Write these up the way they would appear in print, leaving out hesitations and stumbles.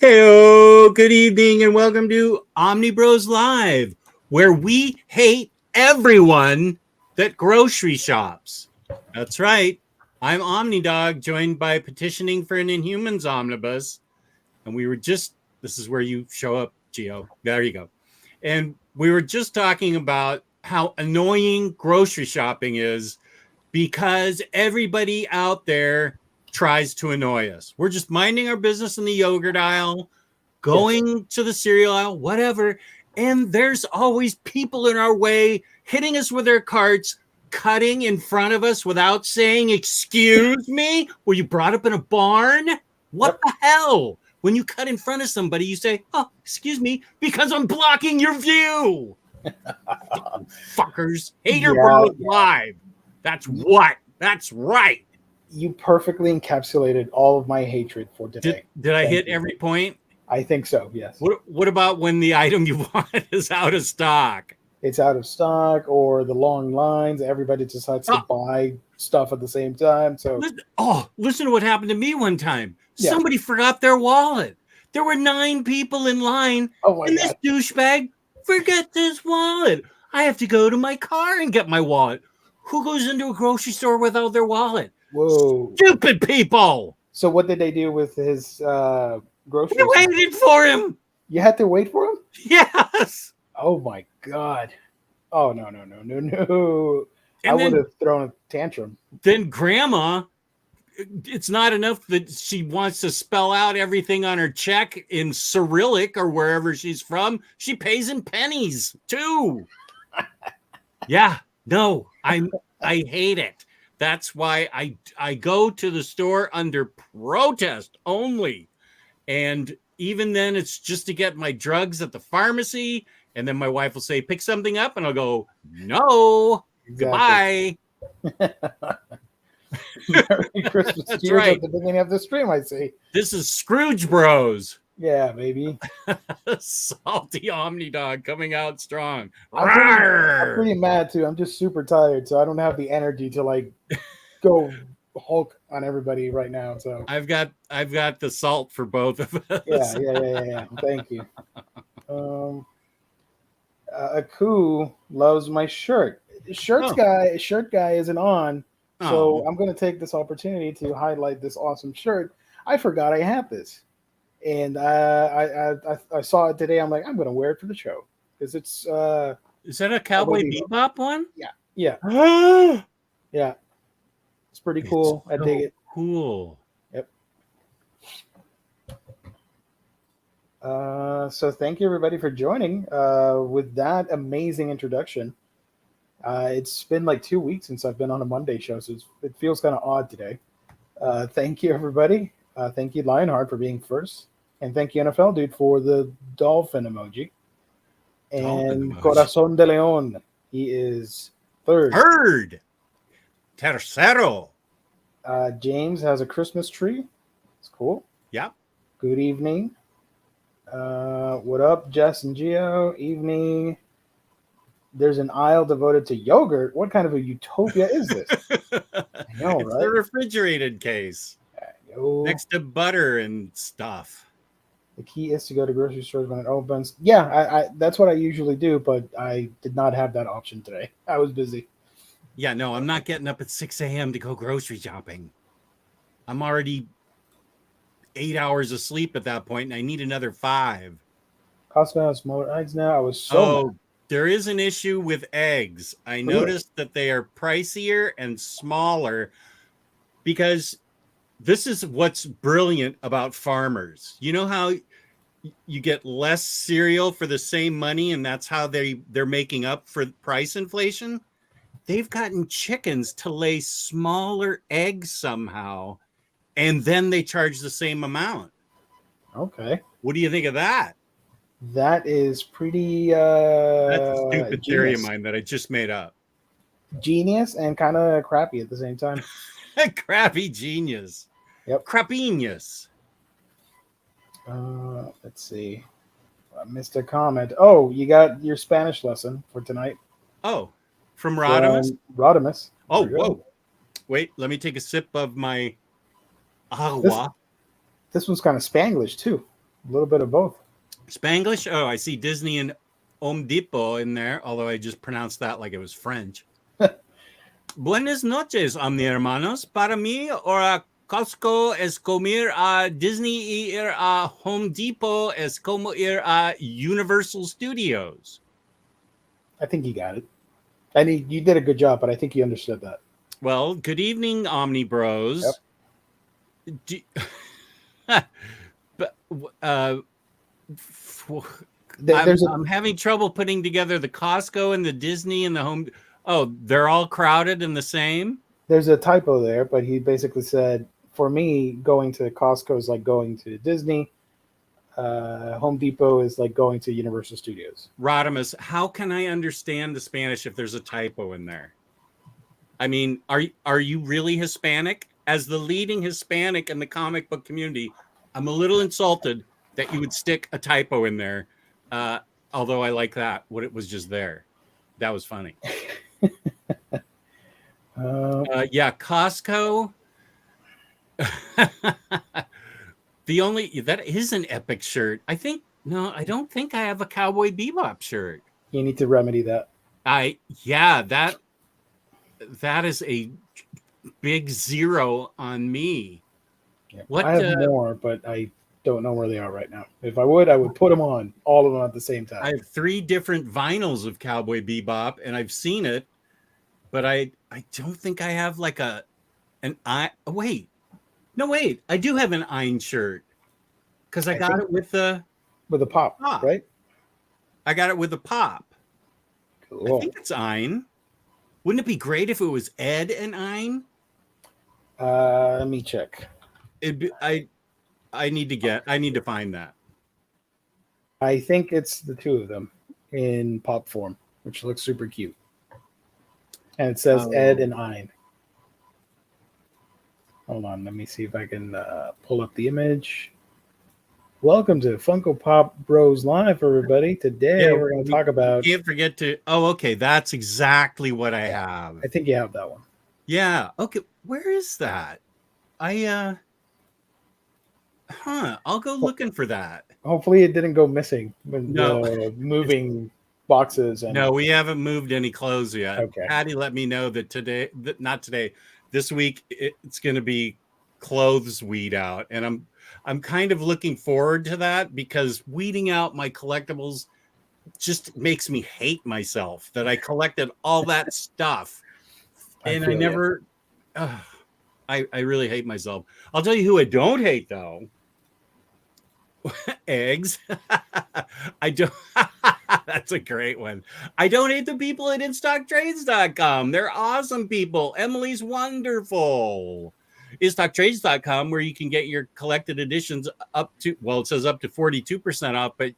Heyo, good evening and welcome to Omnibroslive, where we hate everyone that grocery shops. That's right. I'm Omnidog, joined by Petitioning for an Inhumans Omnibus. And this is where you show up, Gio. There you go. And we were just talking about how annoying grocery shopping is because everybody out there tries to annoy us. We're just minding our business in the yogurt aisle, going to the cereal aisle, whatever. And there's always people in our way hitting us with their carts, cutting in front of us without saying, "Excuse me, were you brought up in a barn? What the hell?" When you cut in front of somebody, you say, "Oh, excuse me, because I'm blocking your view." Fuckers. Hater Bros Live. That's what. That's right. You perfectly encapsulated all of my hatred for today. Did I hit every point? I think so, yes. What about when the item you want is out of stock? It's out of stock, or the long lines. Everybody decides to buy stuff at the same time. So, listen to what happened to me one time. Yeah. Somebody forgot their wallet. There were 9 people in line, and this douchebag forgets his wallet. I have to go to my car and get my wallet. Who goes into a grocery store without their wallet? Whoa. Stupid people. So what did they do with his groceries? You waited for him. You had to wait for him? Yes. Oh, my God. Oh, no. And I would have thrown a tantrum. Then Grandma, it's not enough that she wants to spell out everything on her check in Cyrillic or wherever she's from. She pays in pennies, too. Yeah. No, I hate it. That's why I go to the store under protest only. And even then, it's just to get my drugs at the pharmacy. And then my wife will say, "Pick something up." And I'll go, "No, goodbye." Merry Christmas. That's Cheers right. At the beginning of the stream, I see. This is Scrooge Bros. Yeah, baby. Salty Omnidog coming out strong. I'm pretty mad too. I'm just super tired, so I don't have the energy to go Hulk on everybody right now. So I've got the salt for both of us. Yeah. Thank you. Aku loves my shirt. Shirt guy isn't on, so I'm going to take this opportunity to highlight this awesome shirt. I forgot I had this. And I saw it today. I'm like, I'm going to wear it for the show because it's. Is that a Cowboy Bebop one? Yeah. Yeah. It's pretty cool. I dig it. Cool. Yep. So thank you everybody for joining. With that amazing introduction. It's been like 2 weeks since I've been on a Monday show, so it feels kind of odd today. Thank you everybody. Thank you, Lionheart, for being first. And thank you, NFL Dude, for the dolphin emoji. And Corazón de León, he is third. Tercero. James has a Christmas tree. It's cool. Yeah. Good evening. What up, Jess and Gio? Evening. There's an aisle devoted to yogurt. What kind of a utopia is this? I know, it's right? the refrigerated case. Next to butter and stuff. The key is to go to grocery stores when it opens. Yeah, I that's what I usually do, but I did not have that option today. I was busy. Yeah, no, I'm not getting up at 6 a.m. to go grocery shopping. I'm already 8 hours of sleep at that point, and I need another 5. Costco has smaller eggs now. I was so mad. There is an issue with eggs. I noticed that they are pricier and smaller because this is what's brilliant about farmers. You know how you get less cereal for the same money, and that's how they're making up for price inflation? They've gotten chickens to lay smaller eggs somehow, and then they charge the same amount. Okay. What do you think of that? That is pretty that's a stupid theory of mine that I just made up. Genius and kind of crappy at the same time. Crappy genius. Yep. Crappinius. Let's see. I missed a comment. Oh, you got your Spanish lesson for tonight. Oh, from Rodimus? Rodimus. Oh, whoa. Wait, let me take a sip of my agua. This one's kind of Spanglish, too. A little bit of both. Spanglish? Oh, I see Disney and Home Depot in there, although I just pronounced that like it was French. Buenas noches, Omni hermanos. Para mí, ahora Costco es comer a Disney y ir a Home Depot es como ir a Universal Studios. I think he got it. And you did a good job, but I think he understood that. Well, good evening, Omnibros. Yep. But I'm having trouble putting together the Costco and the Disney and the Home. Oh, they're all crowded and the same? There's a typo there, but he basically said, for me, going to Costco is like going to Disney. Home Depot is like going to Universal Studios. Rodimus, how can I understand the Spanish if there's a typo in there? I mean, are you really Hispanic? As the leading Hispanic in the comic book community, I'm a little insulted that you would stick a typo in there. Although I like that, what it was just there. That was funny. Yeah, Costco. That is an epic shirt. I don't think I have a Cowboy Bebop shirt. You need to remedy that. That is a big zero on me. Yeah, I have more, but I don't know where they are right now. If I would put them on, all of them at the same time. I have 3 different vinyls of Cowboy Bebop, and I've seen it, but I don't think I have like I do have an Ein shirt because I got it with the pop, right? I got it with the pop. Cool. I think it's Ein. Wouldn't it be great if it was Ed and Ein? Let me check. I need to find that. I think it's the 2 of them in pop form, which looks super cute. And it says Ed and Ein. Hold on, let me see if I can pull up the image. Welcome to Funko Pop Bros Live, everybody. Today we're going to talk about... Can't forget to... Oh, okay, that's exactly what I have. I think you have that one. Yeah, okay. Where is that? I'll go looking for that. Hopefully it didn't go missing when moving boxes. No, we haven't moved any clothes yet. Okay. Patty let me know that this week it's going to be clothes weed out, and I'm kind of looking forward to that because weeding out my collectibles just makes me hate myself that I collected all that stuff, and I never. I really hate myself. I'll tell you who I don't hate though. Eggs. I don't. That's a great one. I don't hate the people at InStockTrades.com. They're awesome people. Emily's wonderful. InStockTrades.com, where you can get your collected editions up to, well, it says up to 42% off, but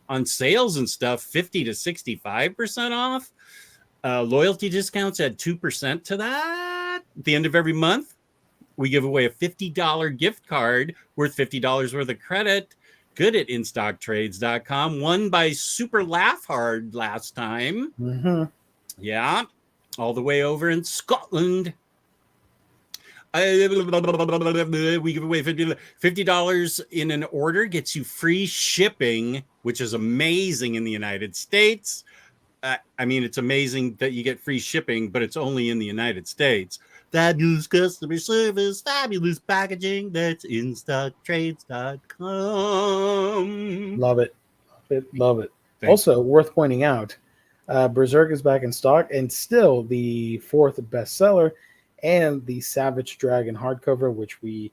on sales and stuff, 50 to 65% off. Loyalty discounts add 2% to that. At the end of every month, we give away a $50 gift card worth $50 worth of credit. Good at InStockTrades.com. Won by Super Laugh Hard last time. Mm-hmm. Yeah. All the way over in Scotland. We give away $50 in an order, gets you free shipping, which is amazing in the United States. I mean, it's amazing that you get free shipping, but it's only in the United States. Fabulous customer service, fabulous packaging. That's InStockTrades.com. Love it. Love it. Also, worth pointing out, Berserk is back in stock and still the 4th bestseller, and the Savage Dragon hardcover, which we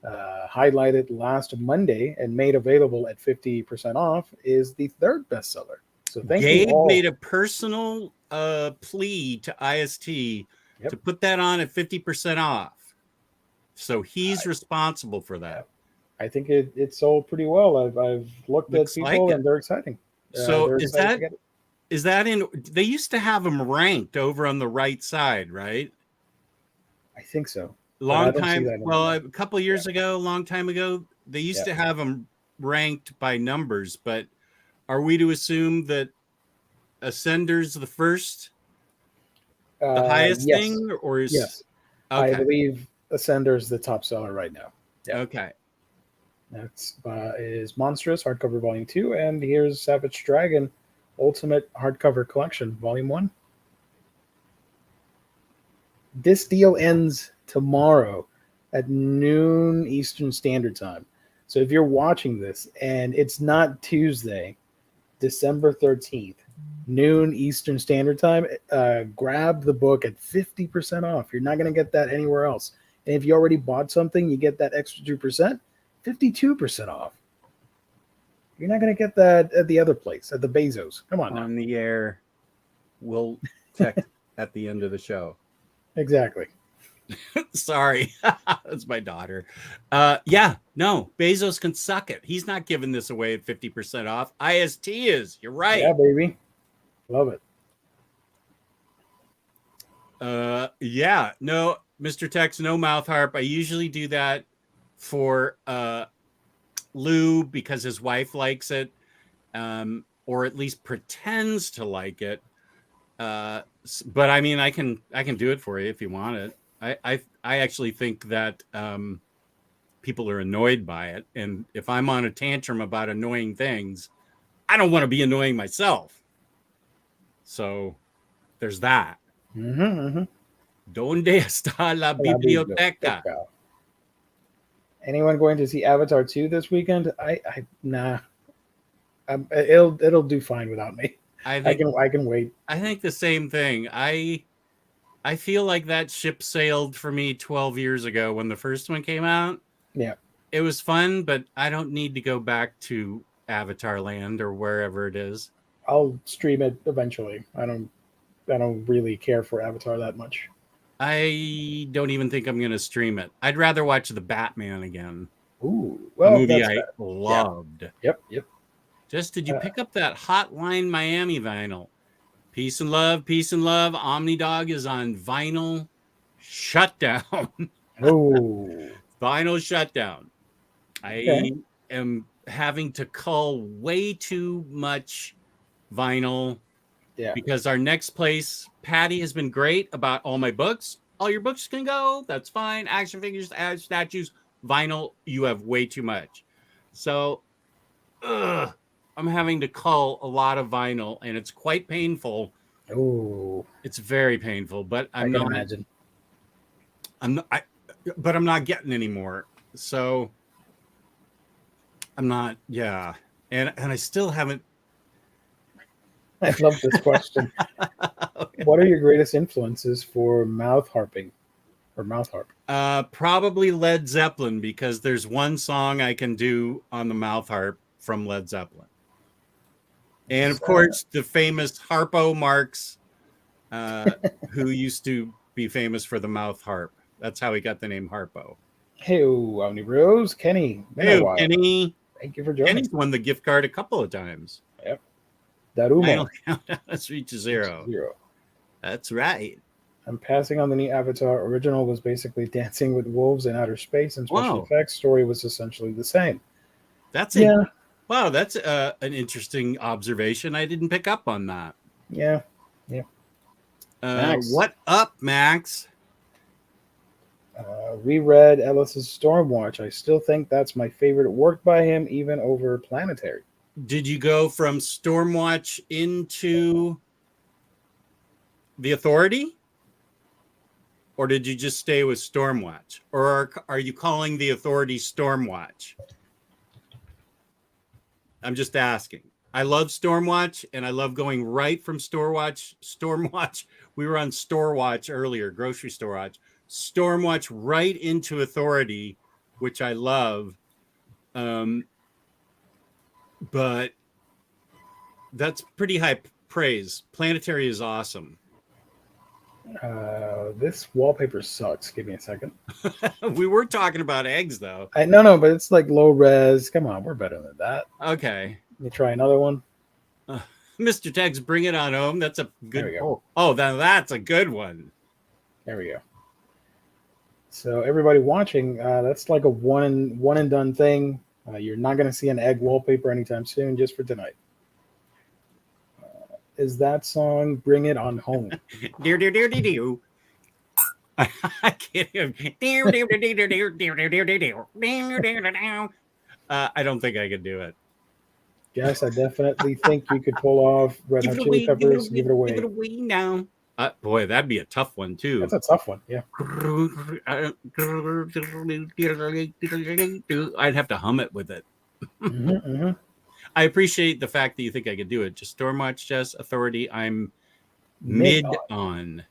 highlighted last Monday and made available at 50% off, is the 3rd bestseller. So thank you all. Gabe made a personal plea to IST to put that on at 50% off. So he's responsible for that. I think it sold pretty well. I've looked at people and they're exciting. So is that in? They used to have them ranked over on the right side, right? I think so. Long time. Well, a couple of years ago, a long time ago, they used to have them ranked by numbers. But are we to assume that Ascender's the first, the highest thing, or is yes? Okay. I believe Ascender's the top seller right now. Yeah. Okay. That's is Monstrous hardcover volume 2, and here's Savage Dragon Ultimate Hardcover Collection volume 1. This deal ends tomorrow at noon Eastern Standard Time. So if you're watching this and it's not Tuesday, December 13th, noon Eastern Standard Time, grab the book at 50% off. You're not going to get that anywhere else. And if you already bought something, you get that extra 2%, 52% off. You're not going to get that at the other place, at the Bezos. Come on now. On the air, we'll check at the end of the show. Exactly. Sorry. That's my daughter. Yeah, no, Bezos can suck it. He's not giving this away at 50% off. IST is. You're right. Yeah, baby. Love it. Yeah, no, Mr. Tex, no mouth harp. I usually do that for Lou because his wife likes it, or at least pretends to like it. But I mean, I can do it for you if you want it. I actually think that people are annoyed by it, and if I'm on a tantrum about annoying things, I don't want to be annoying myself. So there's that. ¿Dónde está la biblioteca? Anyone going to see Avatar 2 this weekend? Nah. It'll do fine without me. I can wait. I think the same thing. I feel like that ship sailed for me 12 years ago when the first one came out. Yeah. It was fun, but I don't need to go back to Avatar Land or wherever it is. I'll stream it eventually. I don't really care for Avatar that much. I don't even think I'm going to stream it. I'd rather watch The Batman again. Ooh, well, a movie I loved. Yep. Just did you pick up that Hotline Miami vinyl? Peace and love. Omnidog is on vinyl shutdown. Oh, vinyl shutdown. I am having to cull way too much vinyl. Yeah. Because our next place, Patty has been great about all my books. All your books can go. That's fine. Action figures, statues, vinyl. You have way too much. So, I'm having to cull a lot of vinyl, and it's quite painful. Oh, it's very painful. But I can imagine. But I'm not getting any more. So I'm not. Yeah, and I still haven't. I love this question. Okay. What are your greatest influences for mouth harping or mouth harp? Probably Led Zeppelin, because there's one song I can do on the mouth harp from Led Zeppelin. And of course, the famous Harpo Marx, who used to be famous for the mouth harp. That's how he got the name Harpo. Hey, Omnibros, Kenny. Hey, Kenny. Thank you for joining. Kenny's won the gift card a couple of times. Yep. Darumo. Let's reach a zero. That's right. I'm passing on the new Avatar. Original was basically Dancing with Wolves in outer space, and special effects story was essentially the same. That's Wow, that's an interesting observation. I didn't pick up on that. Yeah. What up, Max? Reread Ellis's Stormwatch. I still think that's my favorite work by him, even over Planetary. Did you go from Stormwatch into The Authority? Or did you just stay with Stormwatch? Or are you calling The Authority Stormwatch? I'm just asking. I love Stormwatch, and I love going right from Stormwatch. We were on Storewatch earlier, Grocery Store Watch. Stormwatch right into Authority, which I love. But that's pretty high praise. Planetary is awesome. This wallpaper sucks. Give me a second. We were talking about eggs, though. No, but it's like low res. Come on, we're better than that. Okay. Let me try another one. Mr. Tex, bring it on home. That's a good. Oh, that's a good one. There we go. So everybody watching, that's like a one and done thing. You're not going to see an egg wallpaper anytime soon, just for tonight. Is that song "Bring It On Home"? Dear. I can't even. I don't think I could do it. Yes, I definitely think you could pull off Red Give Hot it Chili away, give it Peppers. away, Give it away. give it away now. Boy, that'd be a tough one too. That's a tough one. Yeah. I'd have to hum it with it. Mm-hmm. I appreciate the fact that you think I could do it. Just Stormwatch Chess Authority, I'm Mid mid on.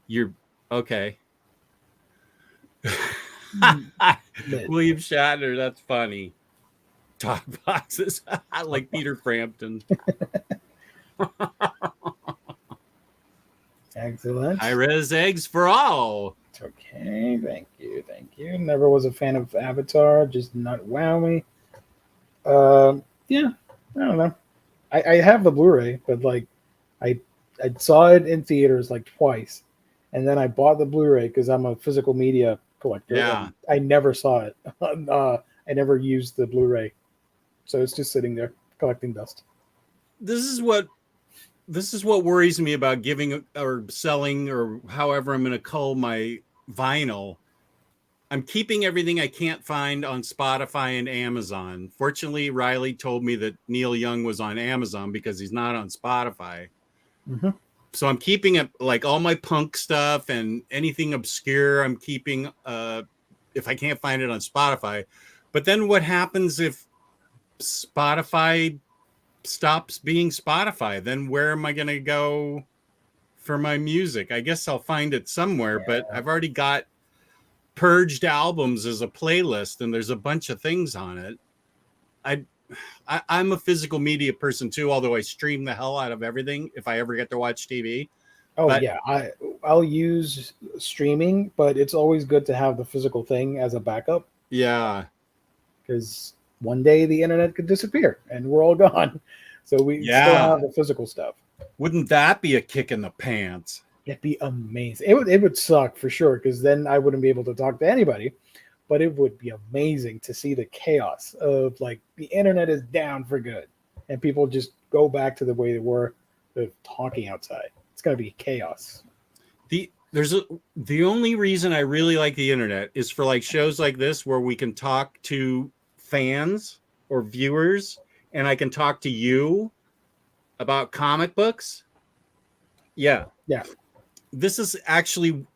You're okay. Mid. William Shatner, that's funny. Talk boxes like Peter Frampton. Excellent. High res eggs for all. Okay, thank you, thank you. Never was a fan of Avatar, just did not wow me. Yeah, I don't know. I have the Blu-ray, but like, I saw it in theaters like twice, and then I bought the Blu-ray because I'm a physical media collector. Yeah. And I never saw it. I never used the Blu-ray, so it's just sitting there collecting dust. This is what worries me about giving or selling or however I'm going to cull my vinyl. I'm keeping everything I can't find on Spotify and Amazon. Fortunately, Riley told me that Neil Young was on Amazon because he's not on Spotify. Mm-hmm. So I'm keeping it, like all my punk stuff and anything obscure. I'm keeping if I can't find it on Spotify. But then what happens if Spotify stops being Spotify? Then where am I going to go for my music? I guess I'll find it somewhere, but I've already got purged albums as a playlist and there's a bunch of things on it. I'm a physical media person too, although I stream the hell out of everything if I ever get to watch TV. Oh, But- yeah, I'll use streaming, but it's always good to have the physical thing as a backup Yeah. because one day the internet could disappear and we're all gone. So we still have the physical stuff. Wouldn't that be a kick in the pants? It'd be amazing. It would suck for sure because then I wouldn't be able to talk to anybody. But it would be amazing to see the chaos of like the internet is down for good and people just go back to the way they were of talking outside. It's gonna be chaos. The only reason I really like the internet is for like shows like this where we can talk to fans or viewers and I can talk to you about comic books. Yeah. This is actually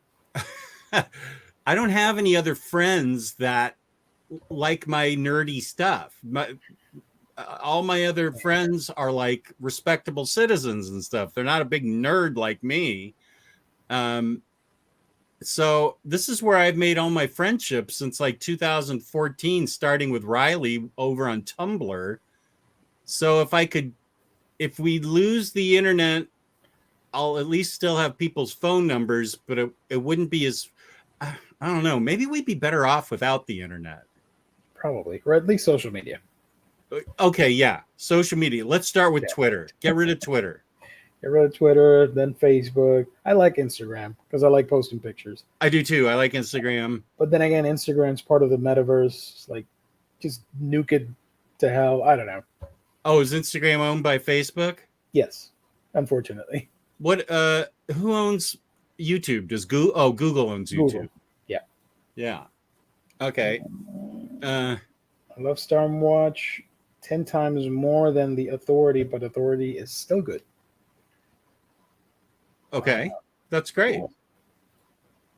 I don't have any other friends that like my nerdy stuff. All my other friends are like respectable citizens and stuff. They're not a big nerd like me. So this is where I've made all my friendships since like 2014, starting with Riley over on Tumblr. So if we lose the internet, I'll at least still have people's phone numbers, but it wouldn't be as, I don't know, maybe we'd be better off without the internet. Probably, or at least social media. Okay, yeah. Social media. Let's start with Twitter. Get rid of Twitter. Get rid of Twitter, then Facebook. I like Instagram because I like posting pictures. I do too. I like Instagram. But then again, Instagram's part of the metaverse. Like, just nuke it to hell. I don't know. Oh, is Instagram owned by Facebook? Yes, unfortunately. What? Who owns YouTube? Does Google? Oh, Google owns YouTube. Google. Yeah. Yeah. Okay. I love Stormwatch 10 times more than the Authority, but Authority is still good. Okay. That's great. Cool.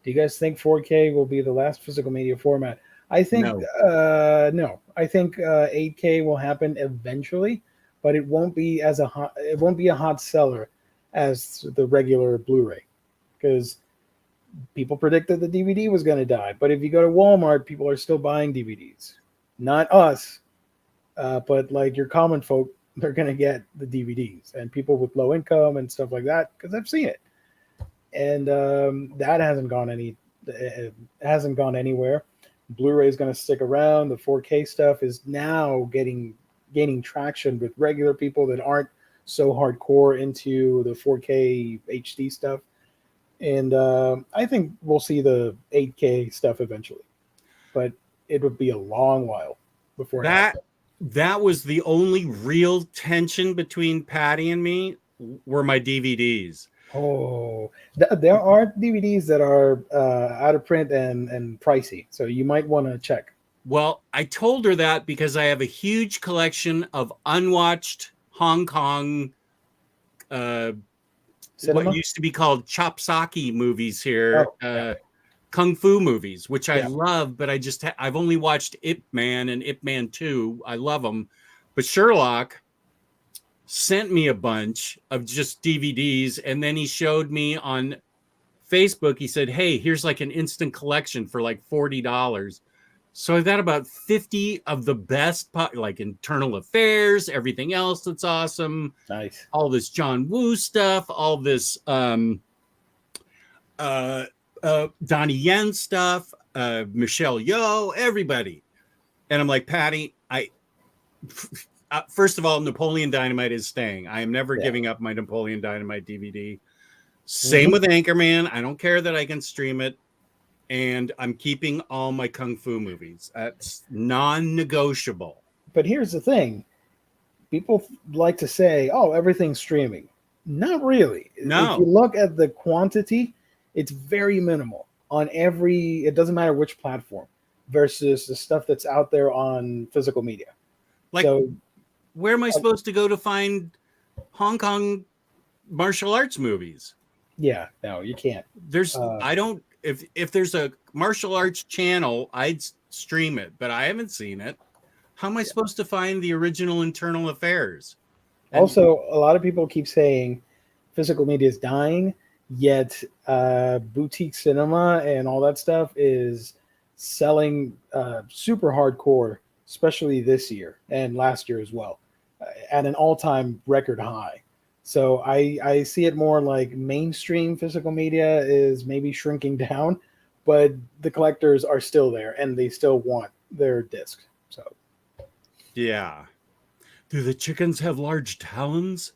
Do you guys think 4K will be the last physical media format? I think no. I think 8K will happen eventually, but it won't be a hot seller as the regular Blu-ray because people predicted the DVD was going to die. But if you go to Walmart, people are still buying DVDs. Not us, but like your common folk, they're going to get the DVDs, and people with low income and stuff like that because I've seen it, and that hasn't gone anywhere. Blu-ray is going to stick around. The 4K stuff is now gaining traction with regular people that aren't so hardcore into the 4K HD stuff. And I think we'll see the 8K stuff eventually, but it would be a long while before that was the only real tension between Patty and me were my DVDs. Oh, there are DVDs that are out of print and pricey, so you might want to check. Well, I told her that because I have a huge collection of unwatched Hong Kong, what Cinema? used to be called chopsaki movies here, Oh, yeah. kung fu movies, which I Yeah. love, but I've only watched Ip Man and Ip Man 2. I love them. But Sherlock sent me a bunch of just DVDs, and then he showed me on Facebook. He said, "Hey, here's like an instant collection for like $40." So I've got about 50 of the best, like Internal Affairs, everything else that's awesome, Nice. all this John Woo stuff, all this Donnie Yen stuff, Michelle Yeoh, everybody. And I'm like, Patty, first of all, Napoleon Dynamite is staying. I am never giving up my Napoleon Dynamite DVD. Same with Anchorman. I don't care that I can stream it. And I'm keeping all my Kung Fu movies. That's non-negotiable. But here's the thing. People like to say, oh, everything's streaming. Not really. No. If you look at the quantity, it's very minimal on it doesn't matter which platform versus the stuff that's out there on physical media. Like, so, where am I supposed to go to find Hong Kong martial arts movies? Yeah, no, you can't. If there's a martial arts channel, I'd stream it, but I haven't seen it. How am I supposed to find the original Internal Affairs? Also, a lot of people keep saying physical media is dying, yet boutique cinema and all that stuff is selling super hardcore, especially this year and last year as well, at an all-time record high. So I see it more like mainstream physical media is maybe shrinking down, but the collectors are still there and they still want their discs. So, yeah. Do the chickens have large talons?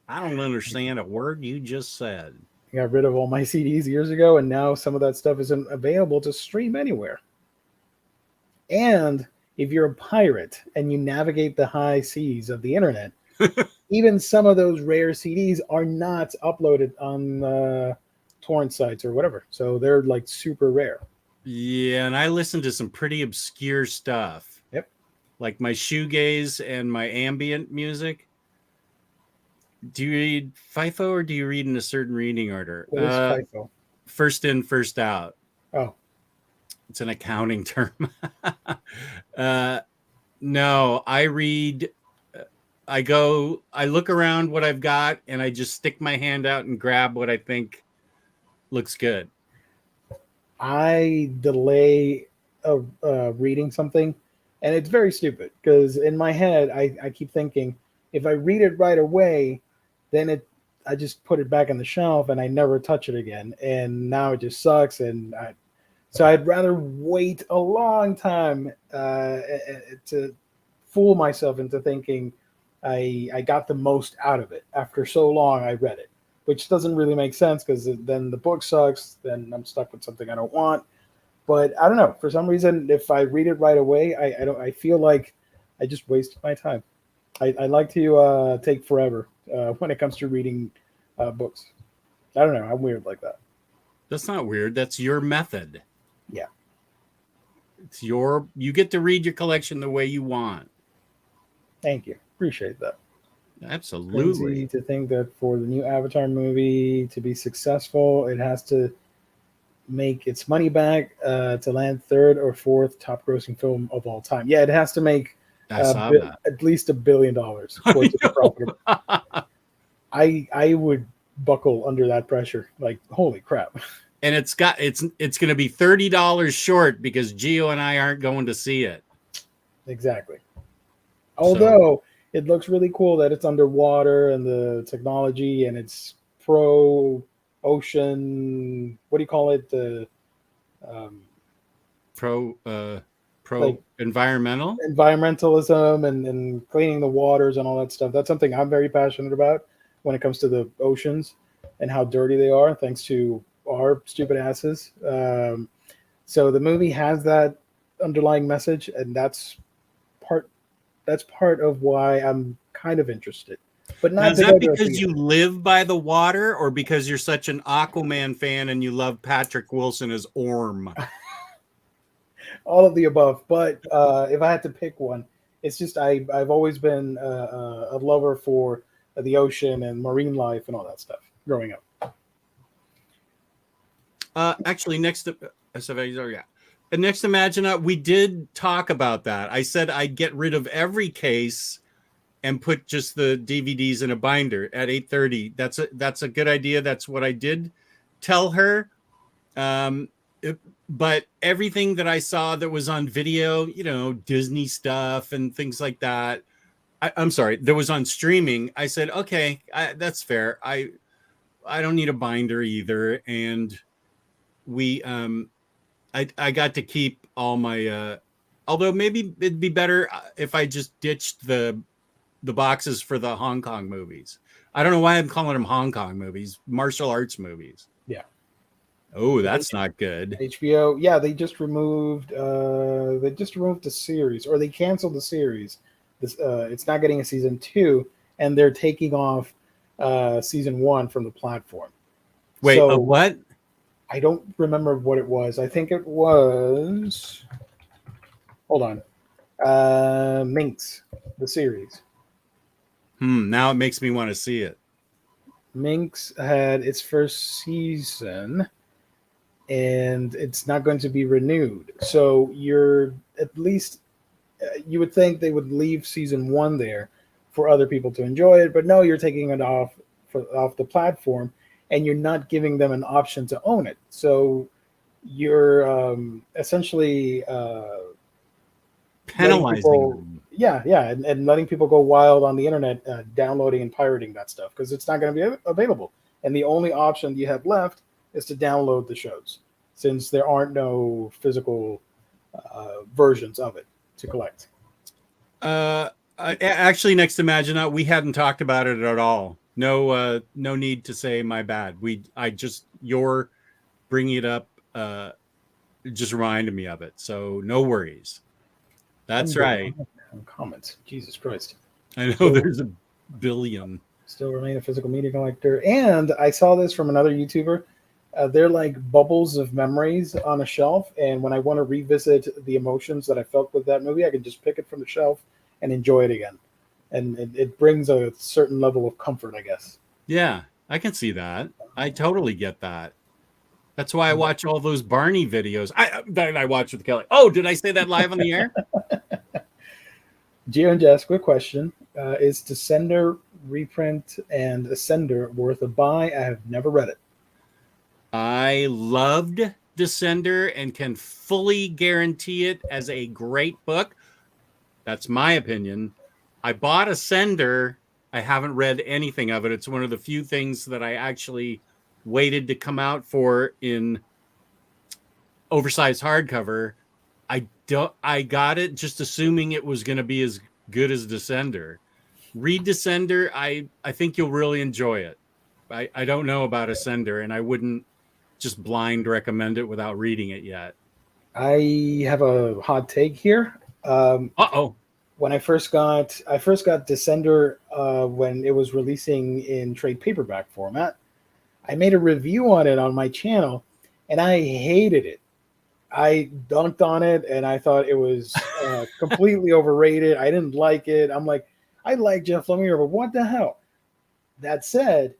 I don't understand a word you just said. I got rid of all my CDs years ago, and now some of that stuff isn't available to stream anywhere. And if you're a pirate and you navigate the high seas of the internet, even some of those rare CDs are not uploaded on torrent sites or whatever. So they're like super rare. Yeah, and I listen to some pretty obscure stuff. Yep. Like my shoegaze and my ambient music. Do you read FIFO or do you read in a certain reading order? What is FIFO? First in, first out. Oh. It's an accounting term. No, I read... I look around what I've got, and I just stick my hand out and grab what I think looks good. I delay reading something, and it's very stupid because in my head, I keep thinking, if I read it right away, then I just put it back on the shelf and I never touch it again. And now it just sucks. And so I'd rather wait a long time to fool myself into thinking I got the most out of it after so long I read it, which doesn't really make sense because then the book sucks. Then I'm stuck with something I don't want. But I don't know. For some reason, if I read it right away, I feel like I just wasted my time. I like to take forever when it comes to reading books. I don't know. I'm weird like that. That's not weird. That's your method. Yeah. You get to read your collection the way you want. Thank you. Appreciate that. Absolutely. Easy to think that for the new Avatar movie to be successful, it has to make its money back to land third or fourth top grossing film of all time. Yeah, it has to make at least $1 billion for it to be profitable. I would buckle under that pressure. Like, holy crap. And it's going to be $30 short because Gio and I aren't going to see it. Exactly. Although it looks really cool that it's underwater and the technology and it's pro ocean. What do you call it? Pro like environmental environmentalism and cleaning the waters and all that stuff. That's something I'm very passionate about when it comes to the oceans and how dirty they are, thanks to our stupid asses. So the movie has that underlying message, and that's part of why I'm kind of interested. But not now, is that because you live by the water, or because you're such an Aquaman fan and you love Patrick Wilson as Orm? all of the above. But if I had to pick one, it's just I've always been a lover for the ocean and marine life and all that stuff growing up. Actually, next to yeah. And next to Magina, we did talk about that. I said I'd get rid of every case and put just the DVDs in a binder at 8:30. That's a good idea. That's what I did tell her. But everything that I saw that was on video, Disney stuff and things like that. I'm sorry, that was on streaming. I said, okay, that's fair. I don't need a binder either, and we I got to keep all my. Although maybe it'd be better if I just ditched the boxes for the Hong Kong movies. I don't know why I'm calling them Hong Kong movies, martial arts movies. Yeah. Oh, that's not good. HBO, yeah, they just removed the series, or they canceled the series. It's not getting a season 2, and they're taking off season 1 from the platform. Wait, so, what? I don't remember what it was. I think it was. Hold on. Minx, the series. Now it makes me want to see it. Minx had its first season, and it's not going to be renewed. So you're at least you would think they would leave season 1 there for other people to enjoy it, but no, you're taking it off the platform, and you're not giving them an option to own it. So you're essentially penalizing them. Yeah, and letting people go wild on the internet, downloading and pirating that stuff, because it's not going to be available. And the only option you have left is to download the shows, since there aren't no physical versions of it to collect. Actually, next to Magina, we hadn't talked about it at all. No need to say my bad. Your bringing it up just reminded me of it. So no worries. That's right. Comments. Jesus Christ. I know there's a billion. Still remain a physical media collector. And I saw this from another YouTuber. They're like bubbles of memories on a shelf. And when I want to revisit the emotions that I felt with that movie, I can just pick it from the shelf and enjoy it again. And it brings a certain level of comfort, I guess. Yeah, I can see that. I totally get that. That's why I watch all those Barney videos. I watch with Kelly. Oh, did I say that live on the air? Gio and Jess, quick question. Is Descender reprint and Ascender worth a buy? I have never read it. I loved Descender and can fully guarantee it as a great book. That's my opinion. I bought Ascender. I haven't read anything of it. It's one of the few things that I actually waited to come out for in oversized hardcover. I got it just assuming it was going to be as good as Descender. Read Descender. I think you'll really enjoy it. I don't know about Ascender, and I wouldn't just blind recommend it without reading it yet. I have a hot take here. When I first got Descender when it was releasing in trade paperback format, I made a review on it on my channel, and I hated it. I dunked on it, and I thought it was completely overrated. I didn't like it. I'm like, I like Jeff Lemire, but what the hell? That said,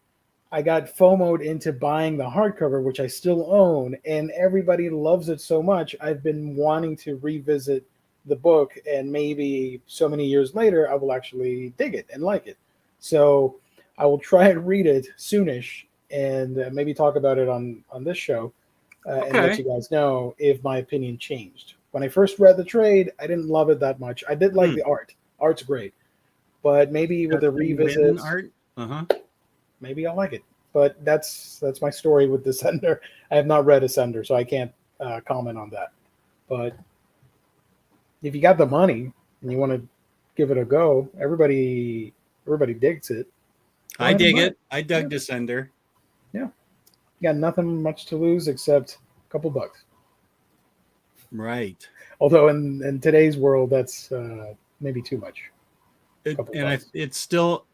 I got FOMO'd into buying the hardcover, which I still own, and everybody loves it so much. I've been wanting to revisit the book, and maybe so many years later, I will actually dig it and like it. So I will try and read it soonish, and maybe talk about it on this show. And let you guys know if my opinion changed. When I first read the trade, I didn't love it that much. I did like the art. Art's great. But maybe with a revisit, art? Maybe I'll like it. But that's my story with Descender. I have not read Ascender, so I can't comment on that. But if you got the money and you want to give it a go, everybody digs it. I dig it. I dug Descender. Yeah. Got nothing much to lose except a couple bucks. Right. Although in today's world, that's maybe too much. It's still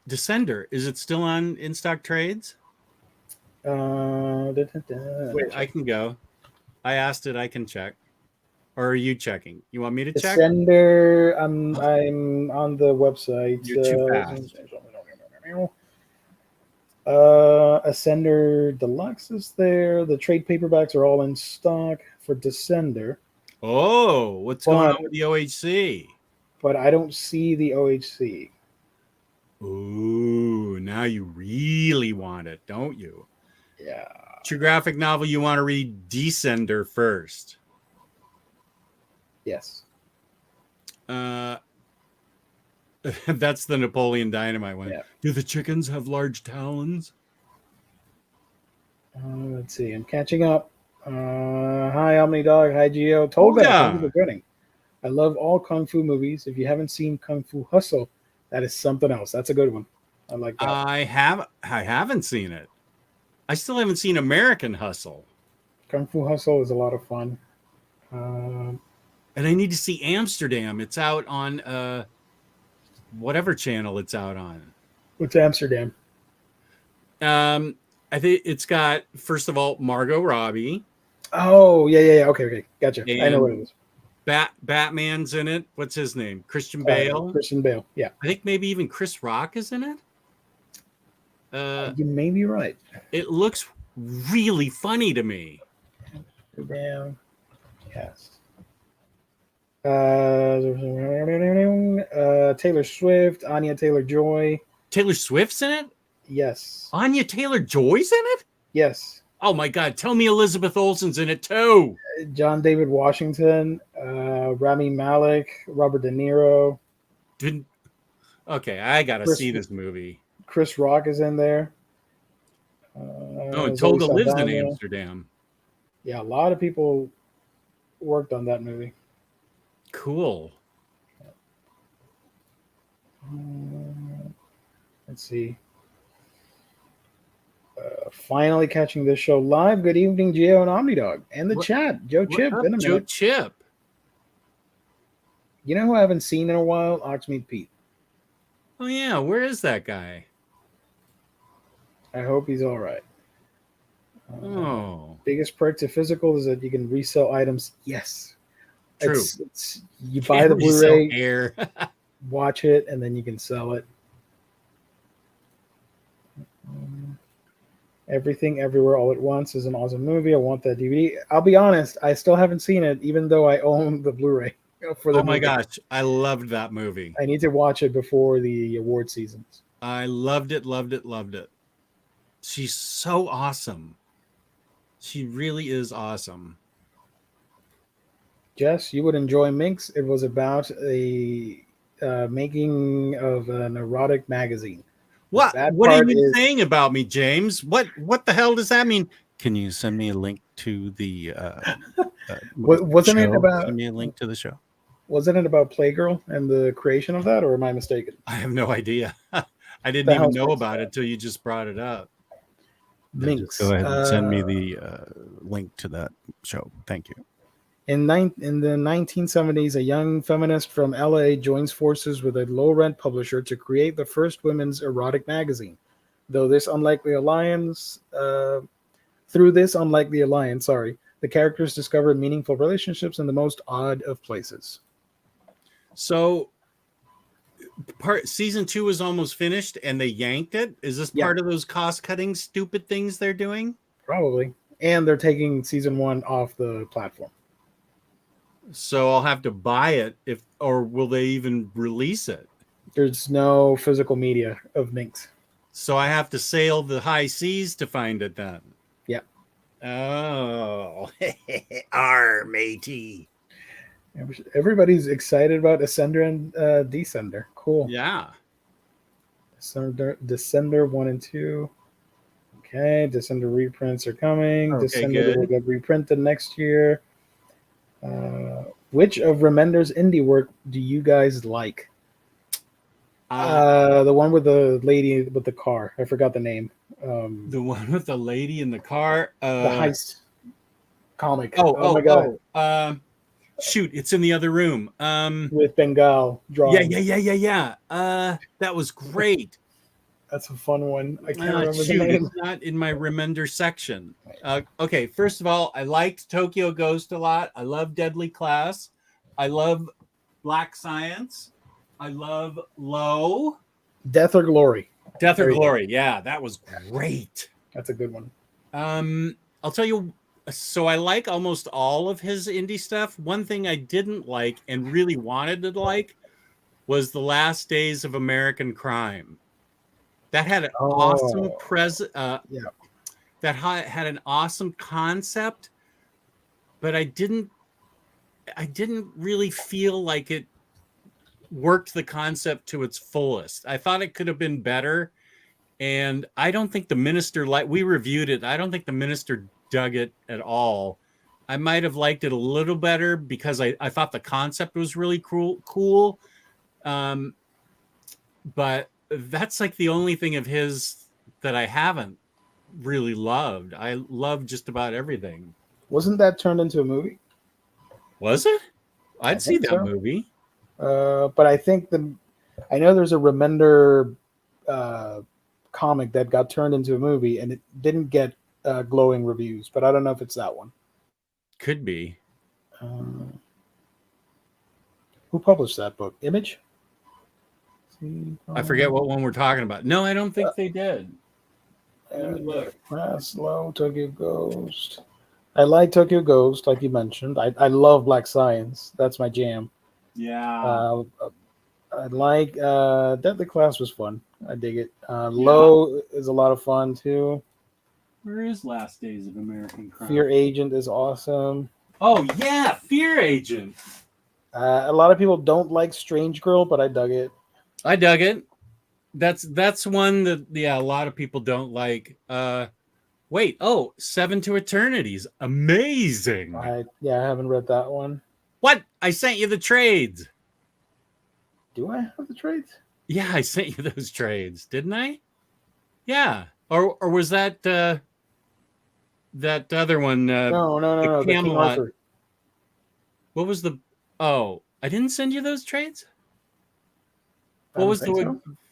Descender. Is it still on in stock trades? Wait, I can go. I asked it. I can check. Or are you checking? You want me to check? Descender. I'm on the website. You're too fast. Ascender Deluxe is there. The trade paperbacks are all in stock for Descender. Oh, what's going on with the OHC? But I don't see the OHC. Ooh, now you really want it, don't you? Yeah. True graphic novel, you want to read Descender first. Yes. That's the Napoleon Dynamite one. Yeah. Do the chickens have large talons? Let's see. I'm catching up. Hi, OmniDog. Hi, Geo. Tolga, thank you for joining. I love all Kung Fu movies. If you haven't seen Kung Fu Hustle, that is something else. That's a good one. I like that. I haven't seen it. I still haven't seen American Hustle. Kung Fu Hustle is a lot of fun. And I need to see Amsterdam. It's out on whatever channel it's out on. What's Amsterdam? I think it's got, first of all, Margot Robbie. Oh, yeah. Okay. Gotcha. And I know what it is. Batman's in it. What's his name? Christian Bale. Christian Bale, yeah. I think maybe even Chris Rock is in it. You may be right. It looks really funny to me. Yes. Taylor Swift, Anya Taylor-Joy. Taylor Swift's in it? Yes. Anya Taylor-Joy's in it? Yes. Oh my God! Tell me Elizabeth Olsen's in it too. John David Washington, Rami Malek, Robert De Niro. Okay, I gotta see this movie. Chris Rock is in there. And Tolga lives in Amsterdam. Yeah, a lot of people worked on that movie. Cool. Let's see. Finally catching this show live. Good evening, Geo and OmniDog. And the chat. Joe Chip. Been a minute. Joe Chip. You know who I haven't seen in a while? Oxmead Pete. Oh, yeah. Where is that guy? I hope he's all right. Biggest perk to physical is that you can resell items. Yes. True. You buy the Blu-ray, watch it, and then you can sell it. Everything Everywhere All at Once is an awesome movie. I want that DVD. I'll be honest, I still haven't seen it, even though I own the Blu-ray for the movie. My gosh, I loved that movie. I need to watch it before the award seasons. I loved it. She's so awesome. She really is awesome. Jess, you would enjoy Minx. It was about a making of an erotic magazine. What are you saying about me, James? What the hell does that mean? Can you send me a link to the wasn't it about send me a link to the show? Wasn't it about Playgirl and the creation of that, or am I mistaken? I have no idea. I didn't even know about it till you just brought it up. Minx. Go ahead and send me the link to that show. Thank you. In the 1970s, a young feminist from LA joins forces with a low-rent publisher to create the first women's erotic magazine. Through this unlikely alliance, the characters discover meaningful relationships in the most odd of places. So, season 2 is almost finished, and they yanked it. Is this part of those cost-cutting stupid things they're doing? Probably, and they're taking season 1 off the platform. So I'll have to buy it, or will they even release it? There's no physical media of Minx. So I have to sail the high seas to find it then. Yeah. Oh, matey. Everybody's excited about Ascender and Descender. Cool. Yeah. Descender 1 and 2. Okay. Descender reprints are coming. Okay, Descender will get reprinted next year. Which of Remender's indie work do you guys like? The one with the lady with the car. I forgot the name. The one with the lady in the car. The heist comic. Oh my God. Shoot, it's in the other room. With Bengal drawing. Yeah. That was great. That's a fun one. I can't remember the Shoot, name. it's not in my remender section. Okay, first of all, I liked Tokyo Ghost a lot. I love Deadly Class. I love Black Science. I love Low. Death or Glory. Death or There you go. Glory. Yeah, that was great. That's a good one. I'll tell you. So I like almost all of his indie stuff. One thing I didn't like and really wanted to like was The Last Days of American Crime. That had an awesome Yeah. that had an awesome concept, but I didn't really feel like it worked the concept to its fullest. I thought it could have been better, and I don't think the minister we reviewed it. I don't think the minister dug it at all. I might have liked it a little better because I thought the concept was really cool. But that's like the only thing of his that I haven't really loved. I love just about everything. Wasn't that turned into a movie? Was it? I'd see that so. movie. But I think I know there's a Remender comic that got turned into a movie and it didn't get glowing reviews, but I don't know if it's that one. Could be. Who published that book? Image? I forget what one we're talking about. No, I don't think they did. Look. Slow, Tokyo Ghost. I like Tokyo Ghost, like you mentioned. I love Black Science. That's my jam. Yeah. I like Deadly Class was fun. I dig it. Low is a lot of fun too. Where is Last Days of American Crime? Fear Agent is awesome. Oh yeah, Fear Agent. A lot of people don't like Strange Girl, but I dug it. I dug it. That's one that a lot of people don't like. Wait, Seven to Eternity's amazing. I haven't read that one. What? I sent you the trades. Do I have the trades? Yeah, I sent you those trades, didn't I? Yeah. Or was that that other one? No. The King Arthur. What was the? Oh, I didn't send you those trades. What was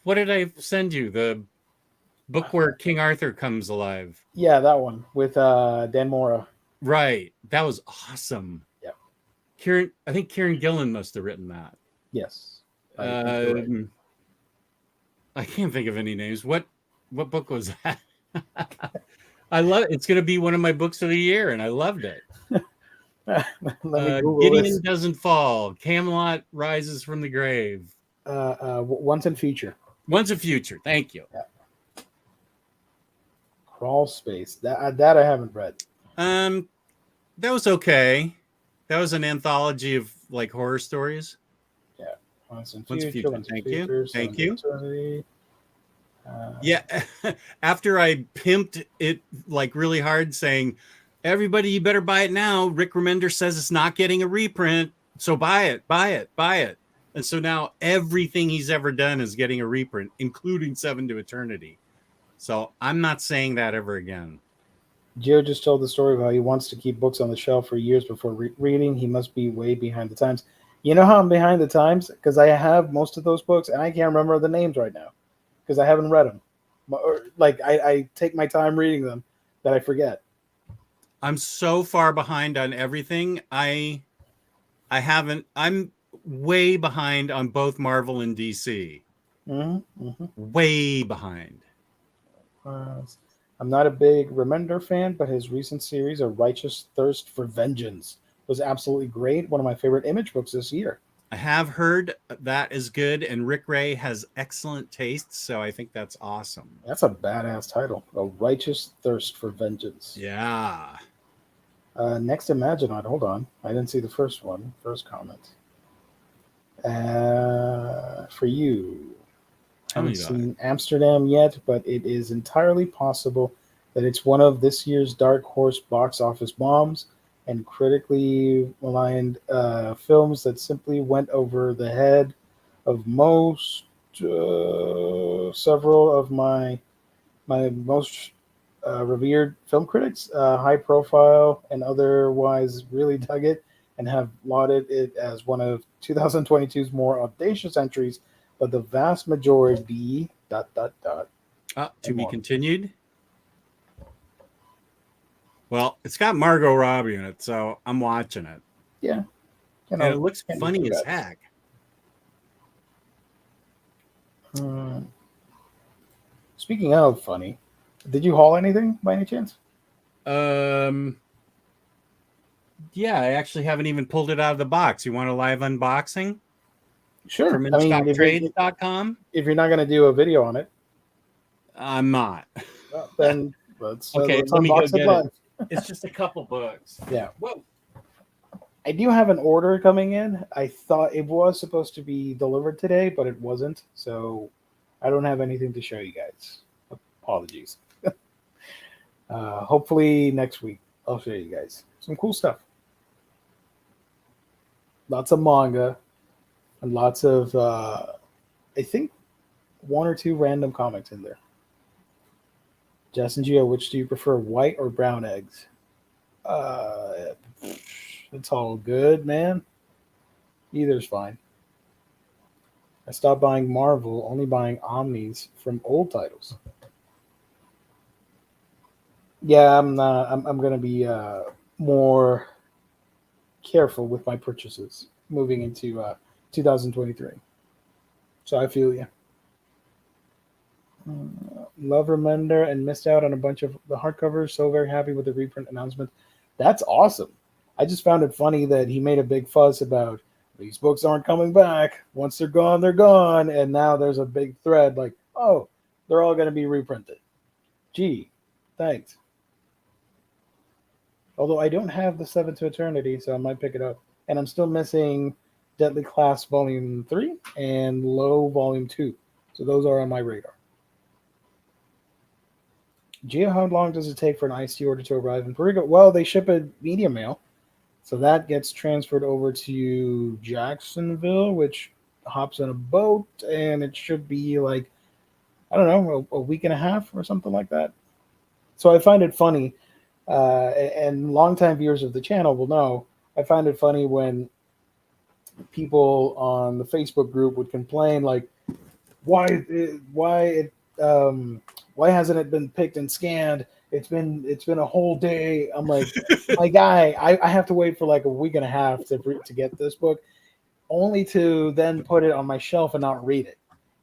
What did I send you? The book where King Arthur comes alive. Yeah, that one with Dan Mora. Right. That was awesome. Yeah. I think Kieran Gillen must have written that. Yes. I can't think of any names. What book was that? I love it. It's going to be one of my books of the year, and I loved it. Gideon Doesn't Fall. Camelot Rises from the Grave. Once in Future. Once in Future. Thank you. Yeah. Crawl Space. That I haven't read. That was okay. That was an anthology of like horror stories. Yeah. Once in Future. Thank you. Yeah. After I pimped it like really hard, saying, "Everybody, you better buy it now." Rick Remender says it's not getting a reprint, so buy it. And so now everything he's ever done is getting a reprint, including Seven to Eternity. So I'm not saying that ever again. Gio just told the story of how he wants to keep books on the shelf for years before reading. He must be way behind the times. You know how I'm behind the times? Because I have most of those books, and I can't remember the names right now because I haven't read them. Like, I take my time reading them that I forget. I'm so far behind on everything. I haven't. I'm way behind on both Marvel and DC. Way behind. I'm not a big Remender fan, but his recent series, A Righteous Thirst for Vengeance, was absolutely great. One of my favorite Image books this year. I have heard that is good, and Rick Ray has excellent taste, so I think that's awesome. That's a badass title. A Righteous Thirst for Vengeance. Yeah. Next Imaginoid. Hold on. I didn't see the first one. First comment. For you. I haven't seen Amsterdam yet, but it is entirely possible that it's one of this year's Dark Horse box office bombs and critically maligned films that simply went over the head of several of my most revered film critics, high profile and otherwise, really dug it and have lauded it as one of 2022's more audacious entries. But the vast majority To be continued. Well, it's got Margot Robbie in it, so I'm watching it. Yeah. And it looks funny as heck. Speaking of funny, did you haul anything by any chance? Yeah, I actually haven't even pulled it out of the box. You want a live unboxing? Sure. From InStockTrades.com? If you're not going to do a video on it, I'm not. Well, then let's let me unbox it live. It's just a couple books. Yeah. Whoa. I do have an order coming in. I thought it was supposed to be delivered today, but it wasn't. So I don't have anything to show you guys. Apologies. Hopefully next week I'll show you guys some cool stuff. Lots of manga and lots of, I think, 1 or 2 random comics in there. Jess and Gio, which do you prefer, white or brown eggs? It's all good, man. Either's fine. I stopped buying Marvel, only buying Omnis from old titles. Yeah, I'm gonna be more careful with my purchases moving into 2023. So I feel you. Love Remender and missed out on a bunch of the hardcovers. So very happy with the reprint announcement. That's awesome. I just found it funny that he made a big fuss about these books aren't coming back. Once they're gone, they're gone. And now there's a big thread like, oh, they're all going to be reprinted. Gee, thanks. Although I don't have the 7 to Eternity, so I might pick it up. And I'm still missing Deadly Class Volume 3 and Low Volume 2. So those are on my radar. Gio, how long does it take for an iced tea order to arrive in Puerto Rico? Well, they ship a media mail. So that gets transferred over to Jacksonville, which hops on a boat. And it should be like, I don't know, a week and a half or something like that. So I find it funny. And longtime viewers of the channel will know, I find it funny when people on the Facebook group would complain, like, why hasn't it been picked and scanned? It's been a whole day. I'm like, my guy, I have to wait for like a week and a half to get this book, only to then put it on my shelf and not read it.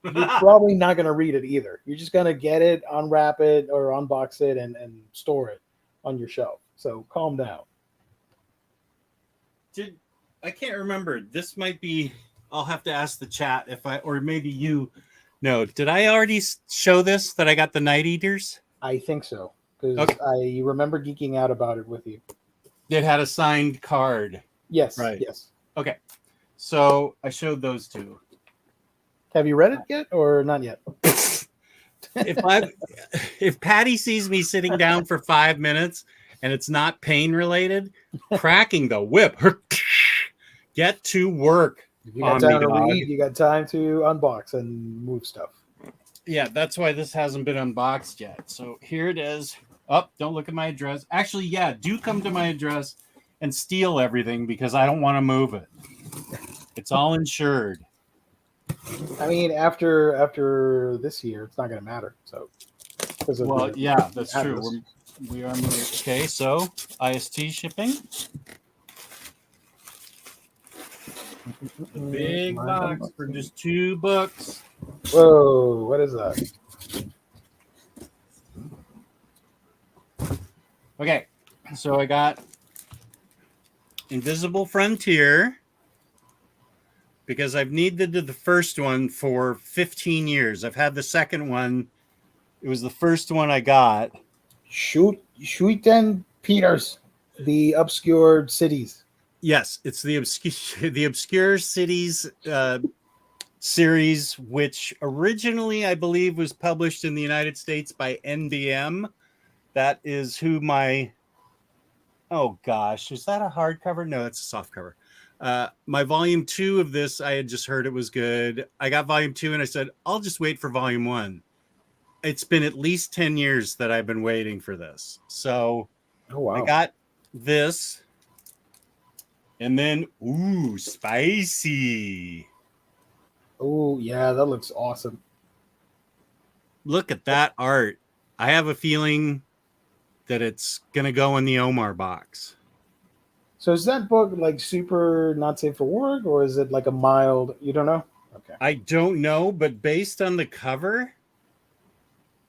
You're probably not going to read it either. You're just going to get it, unwrap it, or unbox it and store it on your shelf. So calm down. I can't remember. This might be, I'll have to ask the chat or maybe you know. Did I already show this that I got the Night Eaters? I think so. Because I remember geeking out about it with you. It had a signed card. Yes. Right. Yes. Okay. So I showed those two. Have you read it yet or not yet? If Patty sees me sitting down for 5 minutes and it's not pain related, cracking the whip, get to work. You got time to read, you got time to unbox and move stuff. Yeah, that's why this hasn't been unboxed yet. So here it is. Oh, don't look at my address. Actually, yeah, do come to my address and steal everything because I don't want to move it. It's all insured. I mean, after this year, it's not going to matter. So, yeah, that's true. We are moving. Okay, so IST shipping. A big box for just 2 books. Whoa, what is that? Okay, so I got Invisible Frontier because I've needed the first one for 15 years. I've had the second one. It was the first one I got. Schuiten Peters, the Obscure Cities. Yes, it's the Obscure Cities series, which originally I believe was published in the United States by NBM. That is who my... Oh, gosh. Is that a hardcover? No, that's a soft cover. My volume 2 of this, I had just heard it was good. I got volume 2 and I said, I'll just wait for volume 1. It's been at least 10 years that I've been waiting for this. So I got this. And then, ooh, spicy. Oh, yeah, that looks awesome. Look at that art. I have a feeling that it's going to go in the Omar box. So is that book like super not safe for work, or is it like a mild? You don't know. Okay. I don't know, but based on the cover,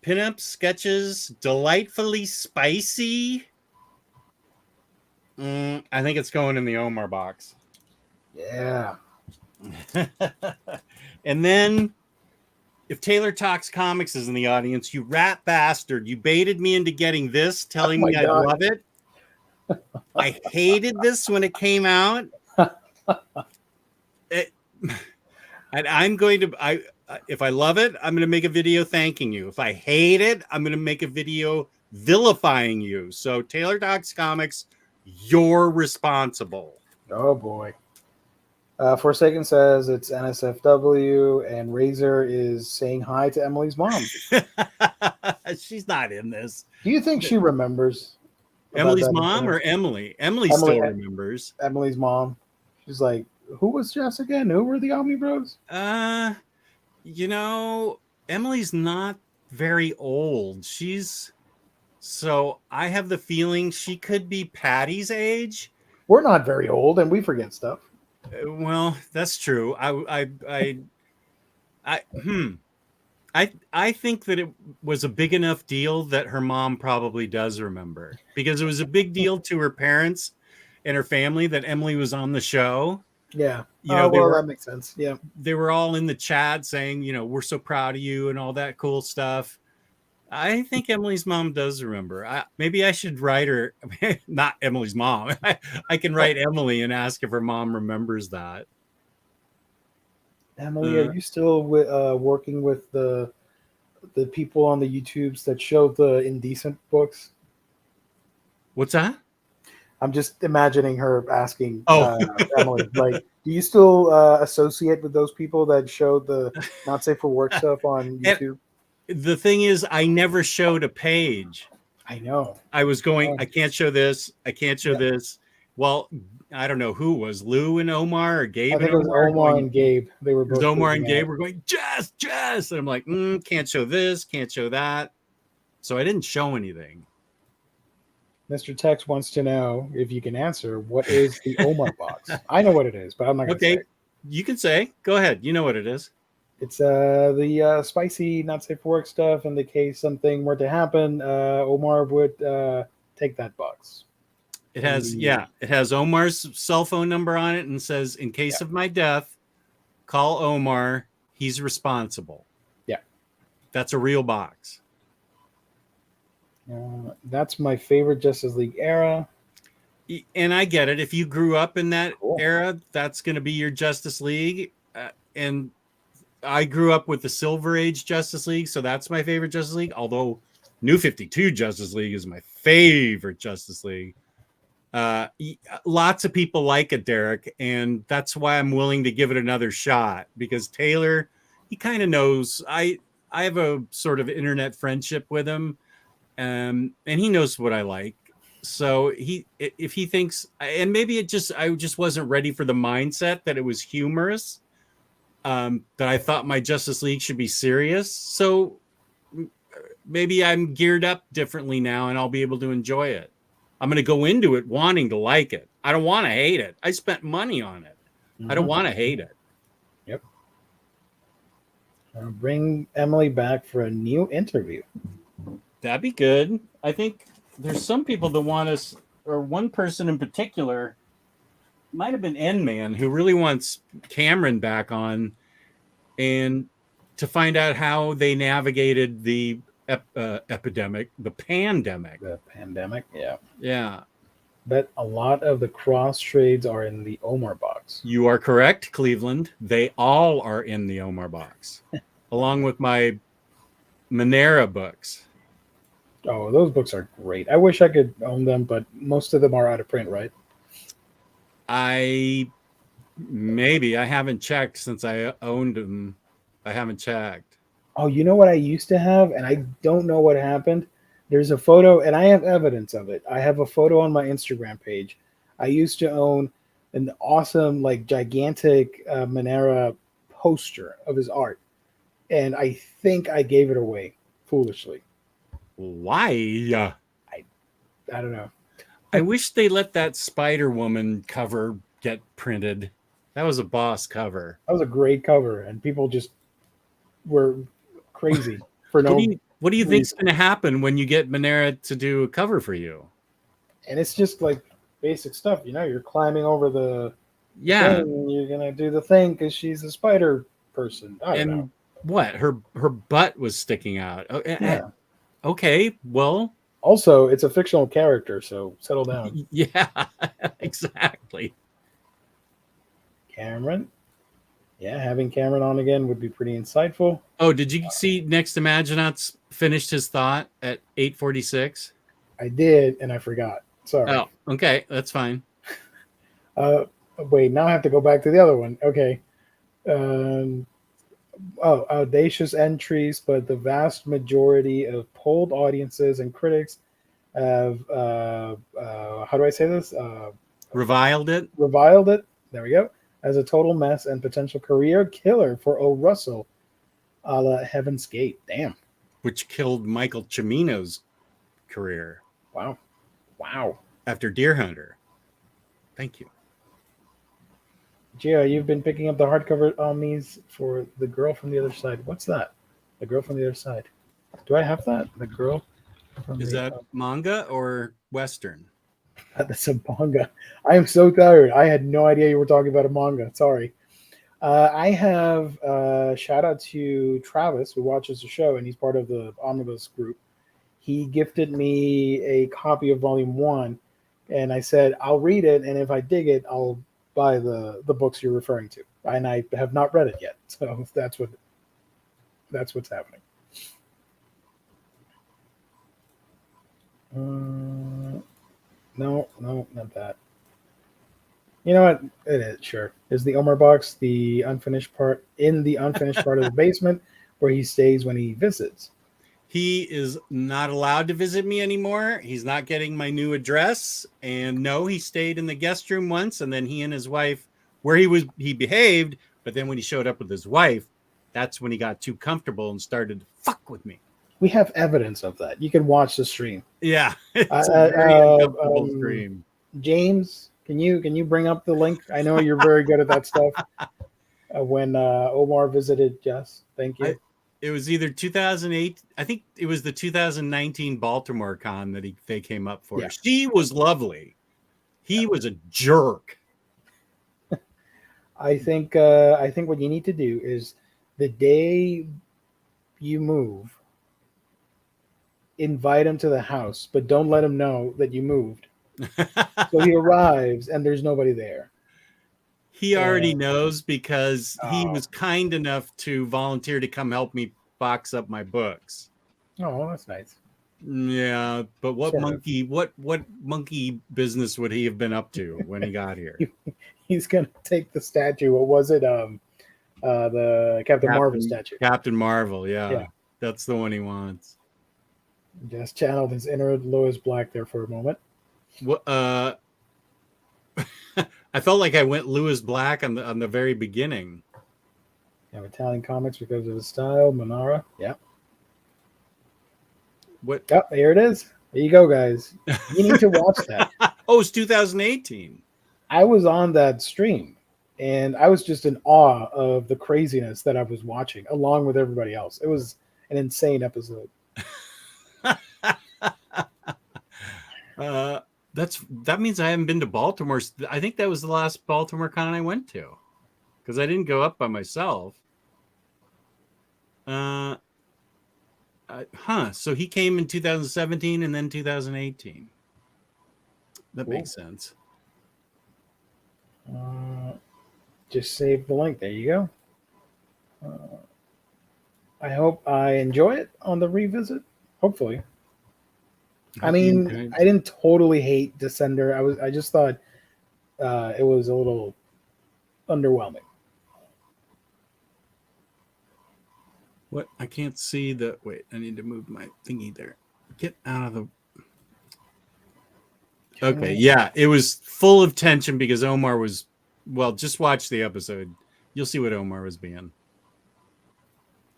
pinup sketches, delightfully spicy. I think it's going in the Omar box. Yeah. And then, if Taylor Talks Comics is in the audience, you rat bastard, you baited me into getting this, telling Oh my me I God. love it. I hated this when it came out. And I'm going to, if I love it, I'm going to make a video thanking you. If I hate it, I'm going to make a video vilifying you. So Taylor Talks Comics, you're responsible. Oh boy. Forsaken says it's NSFW, and Razor is saying hi to Emily's mom. She's not in this. Do you think she remembers? about Emily's that mom incident? or Emily? Emily Emily- still remembers. Emily's mom. She's like, who was Jess again? Who were the Omnibros? You know, Emily's not very old. So I have the feeling she could be Patty's age. We're not very old, and we forget stuff. Well, that's true. I think that it was a big enough deal that her mom probably does remember, because it was a big deal to her parents and her family that Emily was on the show. Yeah. You know, that makes sense. Yeah. they were all in the chat saying, you know, we're so proud of you and all that cool stuff. I think Emily's mom does remember. Maybe I should write her, not Emily's mom. I can write Emily and ask if her mom remembers that. Emily, are you still working with the people on the YouTubes that show the indecent books? What's that? I'm just imagining her asking Emily, like, do you still associate with those people that show the not safe for work stuff on YouTube? The thing is, I never showed a page. I know. I was going, I can't show this. I can't show this. Well, I don't know who it was, Lou and Omar, or Gabe I think and it was Omar and Gabe. They were both. Omar and Gabe were going, Jess. And I'm like, can't show this, can't show that. So I didn't show anything. Mr. Tex wants to know if you can answer, what is the Omar box? I know what it is, but I'm not going to say. You can say. Go ahead. You know what it is. It's the spicy, not safe for work stuff. In the case something were to happen, Omar would take that box. It has Omar's cell phone number on it and says, in case of my death, call Omar. He's responsible. Yeah. That's a real box. That's my favorite Justice League era. And I get it. If you grew up in that era, that's going to be your Justice League. And I grew up with the Silver Age Justice League, so that's my favorite Justice League. Although New 52 Justice League is my favorite Justice League. Lots of people like it, Derek, and that's why I'm willing to give it another shot, because Taylor, he kind of knows. I have a sort of internet friendship with him, and he knows what I like. So if he thinks, and maybe I just wasn't ready for the mindset that it was humorous, that I thought my Justice League should be serious. So maybe I'm geared up differently now, and I'll be able to enjoy it. I'm going to go into it wanting to like it. I don't want to hate it. I spent money on it. I don't want to hate it. Yep. I'll bring Emily back for a new interview. That'd be good. I think there's some people that want us, or one person in particular, might have been N-Man, who really wants Cameron back on, and to find out how they navigated the pandemic. The pandemic, yeah. Yeah. But a lot of the cross trades are in the Omar box. You are correct, Cleveland. They all are in the Omar box, along with my Monera books. Oh, those books are great. I wish I could own them, but most of them are out of print, right? I haven't checked since I owned them. I haven't checked. Oh, you know what I used to have, and I don't know what happened? There's a photo, and I have evidence of it. I have a photo on my Instagram page. I used to own an awesome, like, gigantic Monera poster of his art, and I think I gave it away. foolishly. Why? I don't know. I wish they let that Spider-Woman cover get printed. That was a boss cover. That was a great cover, and people just were crazy for no What do you think's reason. going to happen when you get Monera to do a cover for you? And it's just like basic stuff, you're climbing over the Yeah. thing, you're gonna do the thing because she's a spider person. I don't know. What? Her butt was sticking out. Yeah. Okay, well. Also, it's a fictional character, so settle down. Yeah, exactly. Cameron. Yeah, having Cameron on again would be pretty insightful. Oh, did you see Next Imaginauts finished his thought at 8:46? I did, and I forgot. Sorry. Oh, okay, that's fine. Wait, now I have to go back to the other one. Okay. Audacious entries, but the vast majority of polled audiences and critics have, how do I say this? Reviled it? Reviled it. There we go. As a total mess and potential career killer for O. Russell, a la Heaven's Gate. Damn. Which killed Michael Cimino's career. Wow. After Deer Hunter. Thank you. Gia, you've been picking up the hardcover Omnis for The Girl from the Other Side. What's that? The Girl from the Other Side. Do I have that? The Girl from Is that manga or Western? That's a manga. I am so tired. I had no idea you were talking about a manga. Sorry. I have shout out to Travis, who watches the show, and he's part of the Omnibus group. He gifted me a copy of Volume 1, and I said, I'll read it, and if I dig it, I'll buy the books you're referring to. And I have not read it yet, so that's what's happening. No, not that. You know what? It is, sure. Is the Omar box the unfinished part of the basement where he stays when he visits? He is not allowed to visit me anymore. He's not getting my new address. And no, he stayed in the guest room once, and then he and his wife, where he behaved, but then when he showed up with his wife, that's when he got too comfortable and started to fuck with me. We have evidence of that. You can watch the stream. Yeah, it's a very uncomfortable stream. James, can you bring up the link? I know you're very good at that stuff. When Omar visited Jess, thank you. It was either 2008. I think it was the 2019 Baltimore Con that they came up for. Yeah. She was lovely. He was a jerk. I think what you need to do is the day you move, invite him to the house, but don't let him know that you moved. So he arrives and there's nobody there. He already knows because he was kind enough to volunteer to come help me box up my books. Oh, that's nice. Yeah, but what monkey business would he have been up to when he got here? He's gonna take the statue. What was it? The Captain Marvel statue. Captain Marvel, yeah. That's the one he wants. Just channeled his inner Lois Black there for a moment. What? I felt like I went Lewis Black on the very beginning. Yeah, Italian comics because of his style. Manara. Yeah. What? Oh, here it is. There you go, guys. You need to watch that. Oh, it's 2018. I was on that stream, and I was just in awe of the craziness that I was watching, along with everybody else. It was an insane episode. That means I haven't been to Baltimore. I think that was the last Baltimore con I went to, because I didn't go up by myself. So he came in 2017 and then 2018. That makes sense. Just save the link. There you go. I hope I enjoy it on the revisit. Hopefully. I mean, I didn't totally hate Descender. I just thought it was a little underwhelming. What? I can't see the... Wait, I need to move my thingy there. Get out of the... Okay, yeah. It was full of tension because Omar was... Well, just watch the episode. You'll see what Omar was being.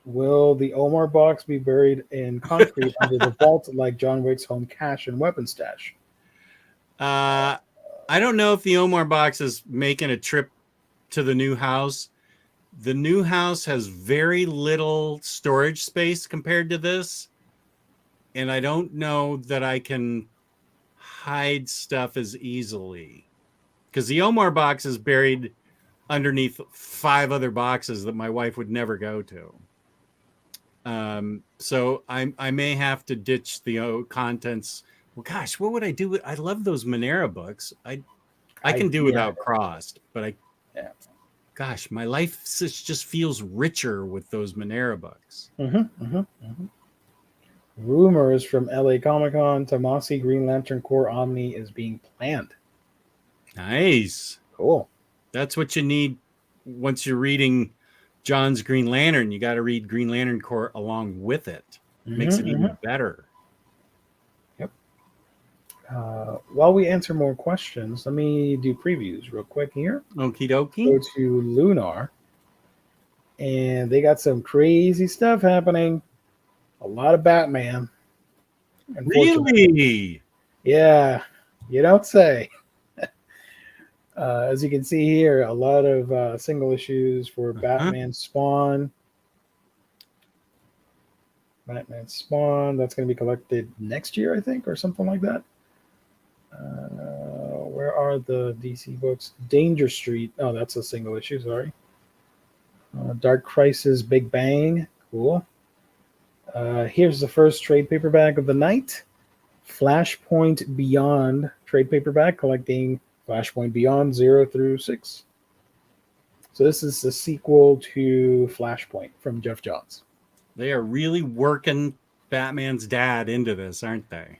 Will the Omar box be buried in concrete under the vault like John Wick's home cache and weapon stash? I don't know if the Omar box is making a trip to the new house. The new house has very little storage space compared to this. And I don't know that I can hide stuff as easily. Because the Omar box is buried underneath 5 other boxes that my wife would never go to. So I may have to ditch the contents. Well, gosh, what would I do? I love those Monera books. I can do without Crossed, but gosh, my life just feels richer with those Monera books. Rumors from LA Comic-Con, Tomasi Green Lantern Corps Omni is being planned. Nice. Cool. That's what you need once you're reading John's Green Lantern. You got to read Green Lantern Corps along with it. Makes it even better. Yep. While we answer more questions, let me do previews real quick here. Okie dokie. Go to Lunar, and they got some crazy stuff happening. A lot of Batman. Really? Yeah, you don't say. As you can see here, a lot of single issues for Batman Spawn. Batman Spawn, that's going to be collected next year, I think, or something like that. Where are the DC books? Danger Street. Oh, that's a single issue, sorry. Dark Crisis Big Bang. Cool. Here's the first trade paperback of the night. Flashpoint Beyond trade paperback, collecting Flashpoint Beyond 0 through 6. So this is the sequel to Flashpoint from Jeff Johns. They are really working Batman's dad into this, aren't they?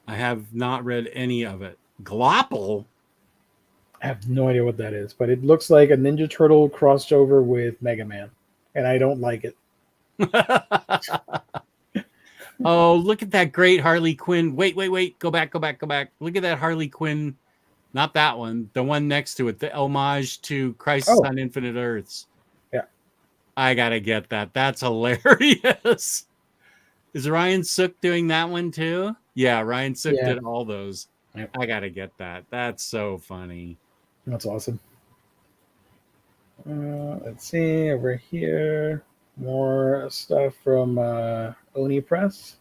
I have not read any of it. Glopple? I have no idea what that is, but it looks like a Ninja Turtle crossed over with Mega Man, and I don't like it. Oh, look at that great Harley Quinn. Wait. Go back. Look at that Harley Quinn. Not that one. The one next to it. The homage to Crisis on Infinite Earths. Yeah. I got to get that. That's hilarious. Is Ryan Sook doing that one too? Yeah, Ryan Sook did all those. Yep. I got to get that. That's so funny. That's awesome. Let's see. Over here. More stuff from Oni Press.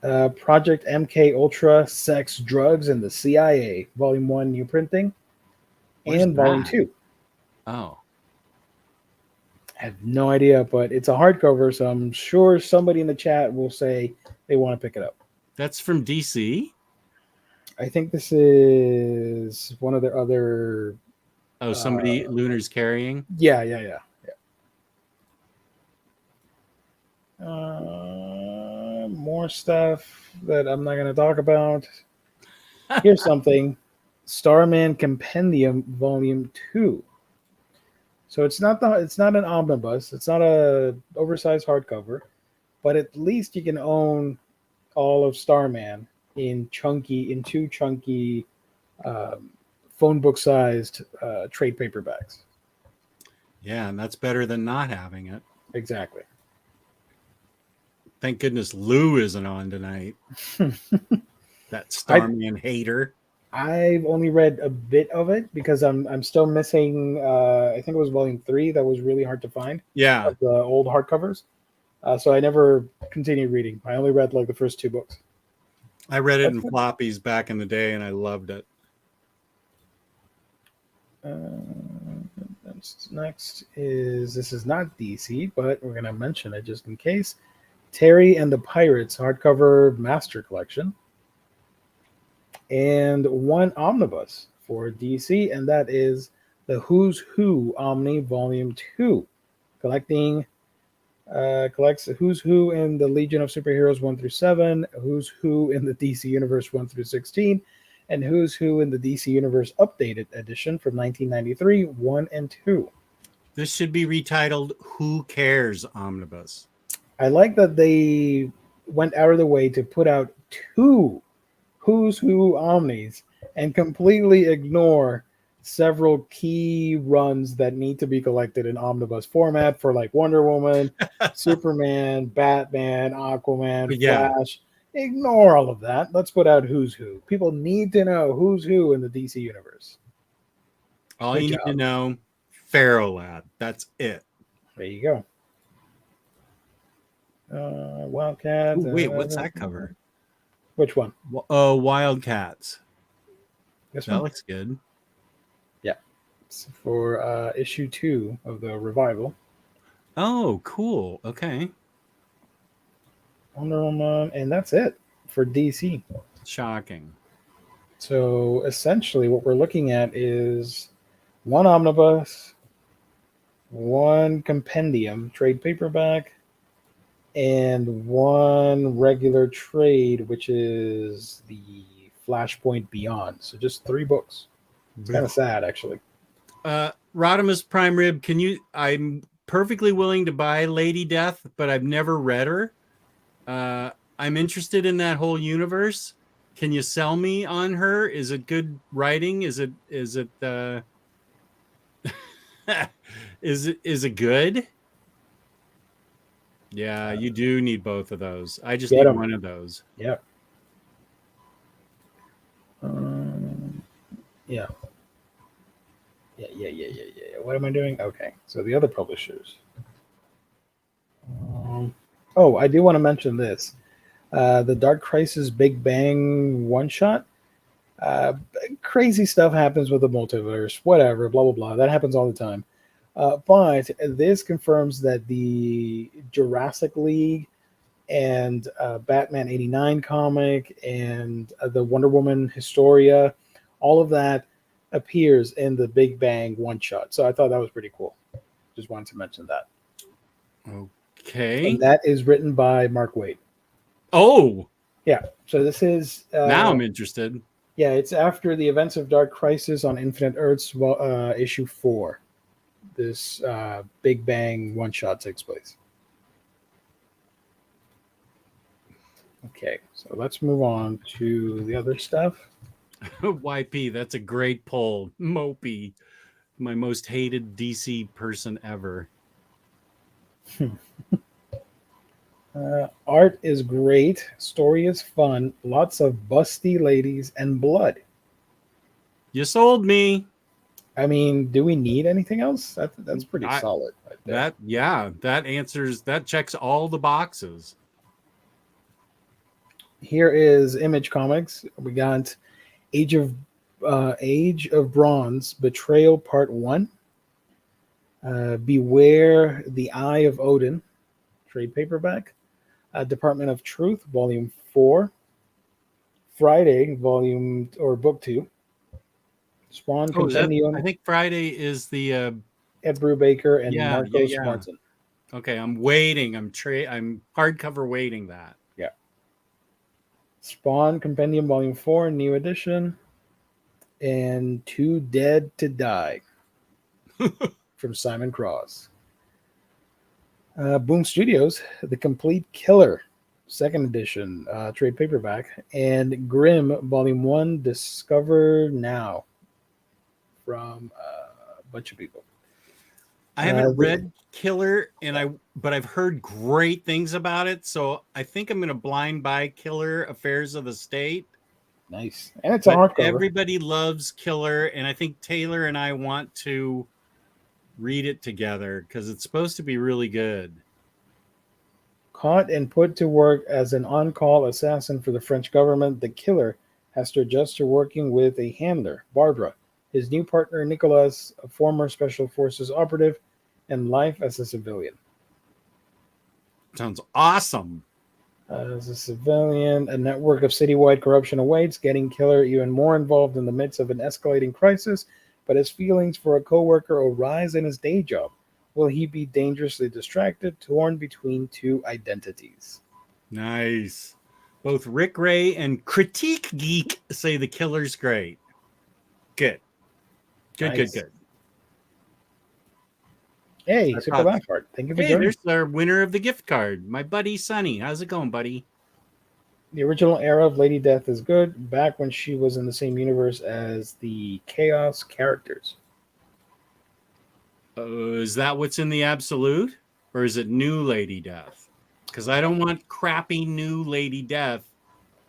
Project MK Ultra, Sex, Drugs, and the CIA. Volume 1 new printing. Where's and Volume that? 2. Oh. I have no idea, but it's a hardcover, so I'm sure somebody in the chat will say they want to pick it up. That's from DC? I think this is one of their other... Oh, somebody Lunar's carrying? Yeah. More stuff that I'm not going to talk about. Here's something. Starman Compendium Volume 2. So it's not an omnibus. It's not a oversized hardcover, but at least you can own all of Starman in two chunky phone book sized trade paperbacks. Yeah, and that's better than not having it. Exactly. Thank goodness Lou isn't on tonight. That Starman hater. I've only read a bit of it because I'm still missing. I think it was Volume 3 that was really hard to find. Yeah, of the old hardcovers. So I never continued reading. I only read like the first 2 books. I read it in floppies back in the day, and I loved it. Next is, this is not DC, but we're gonna mention it just in case. Terry and the Pirates hardcover master collection, and one omnibus for DC, and that is the Who's Who Omni Volume 2, collects Who's Who in the Legion of Superheroes 1 through 7, Who's Who in the DC Universe 1 through 16, and Who's Who in the DC Universe Updated Edition from 1993, 1 and 2. This should be retitled Who Cares Omnibus. I like that they went out of the way to put out 2 Who's Who Omnis and completely ignore several key runs that need to be collected in omnibus format for like Wonder Woman, Superman, Batman, Aquaman, Yeah. Flash. Ignore all of that. Let's put out who's who. People need to know who's who in the DC universe. All Good you need to job. know, Pharaoh Lad. That's it. There you go. Wildcat. Ooh, wait, what's that cover? Which one? Oh, Wildcats. This That one? looks good. Yeah. It's for issue 2 of the revival. Oh, cool. Okay. Wonder Woman, and that's it for DC. Shocking. So essentially, what we're looking at is one omnibus, one compendium trade paperback, and one regular trade, which is the Flashpoint Beyond. So just 3 books. It's kind of sad, actually. Rodimus Prime Rib, I'm perfectly willing to buy Lady Death, but I've never read her. I'm interested in that whole universe. Can you sell me on her? Is it good writing? Is it is it good? Yeah, you do need both of those. I just need one of those. Yep. Yeah. Yeah. What am I doing? Okay. So the other publishers. I do want to mention this. The Dark Crisis Big Bang one-shot. Crazy stuff happens with the multiverse, whatever, blah, blah, blah. That happens all the time. But this confirms that the Jurassic League and Batman 89 comic and the Wonder Woman Historia, all of that appears in the Big Bang one-shot. So I thought that was pretty cool. Just wanted to mention that. Okay. And that is written by Mark Waid. Oh! Yeah. So this is... now I'm interested. Yeah, it's after the events of Dark Crisis on Infinite Earths, issue 4. This Big Bang one-shot takes place. Okay, so let's move on to the other stuff. YP, that's a great poll. Mopey, my most hated DC person ever. Art is great. Story is fun. Lots of busty ladies and blood. You sold me. I mean, do we need anything else? That's pretty solid. Right there. That checks all the boxes. Here is Image Comics. We got Age of Bronze, Betrayal Part 1. Beware the Eye of Odin, trade paperback. Department of Truth, Volume 4. Friday, Book 2. Spawn Compendium. I think Friday is the Ed Brubaker and Marcos Martin. Okay, I'm waiting. I'm hardcover waiting that. Yeah. Spawn Compendium Volume 4, New Edition. And Too Dead to Die from Simon Cross. Boom Studios, The Complete Killer, 2nd edition, trade paperback. And Grimm, Volume 1, Discover Now from a bunch of people. I haven't read Killer, but I've heard great things about it. So I think I'm going to blind buy Killer Affairs of the State. Nice. And it's a hardcover. Everybody loves Killer, and I think Taylor and I want to read it together because it's supposed to be really good. Caught and put to work as an on-call assassin for the French government, the killer has to adjust to working with a handler, Barbara, his new partner, Nicolas, a former Special Forces operative, and life as a civilian. Sounds awesome. As a civilian, a network of citywide corruption awaits, getting Killer even more involved in the midst of an escalating crisis, but his feelings for a co-worker arise in his day job. Will he be dangerously distracted, torn between 2 identities? Nice. Both Rick Ray and Critique Geek say the Killer's great. Good. Good. Hey, Super Blackheart. Thank you for joining. There's our winner of the gift card, my buddy Sonny. How's it going, buddy? The original era of Lady Death is good, back when she was in the same universe as the Chaos characters. Is that what's in the absolute? Or is it new Lady Death? Because I don't want crappy new Lady Death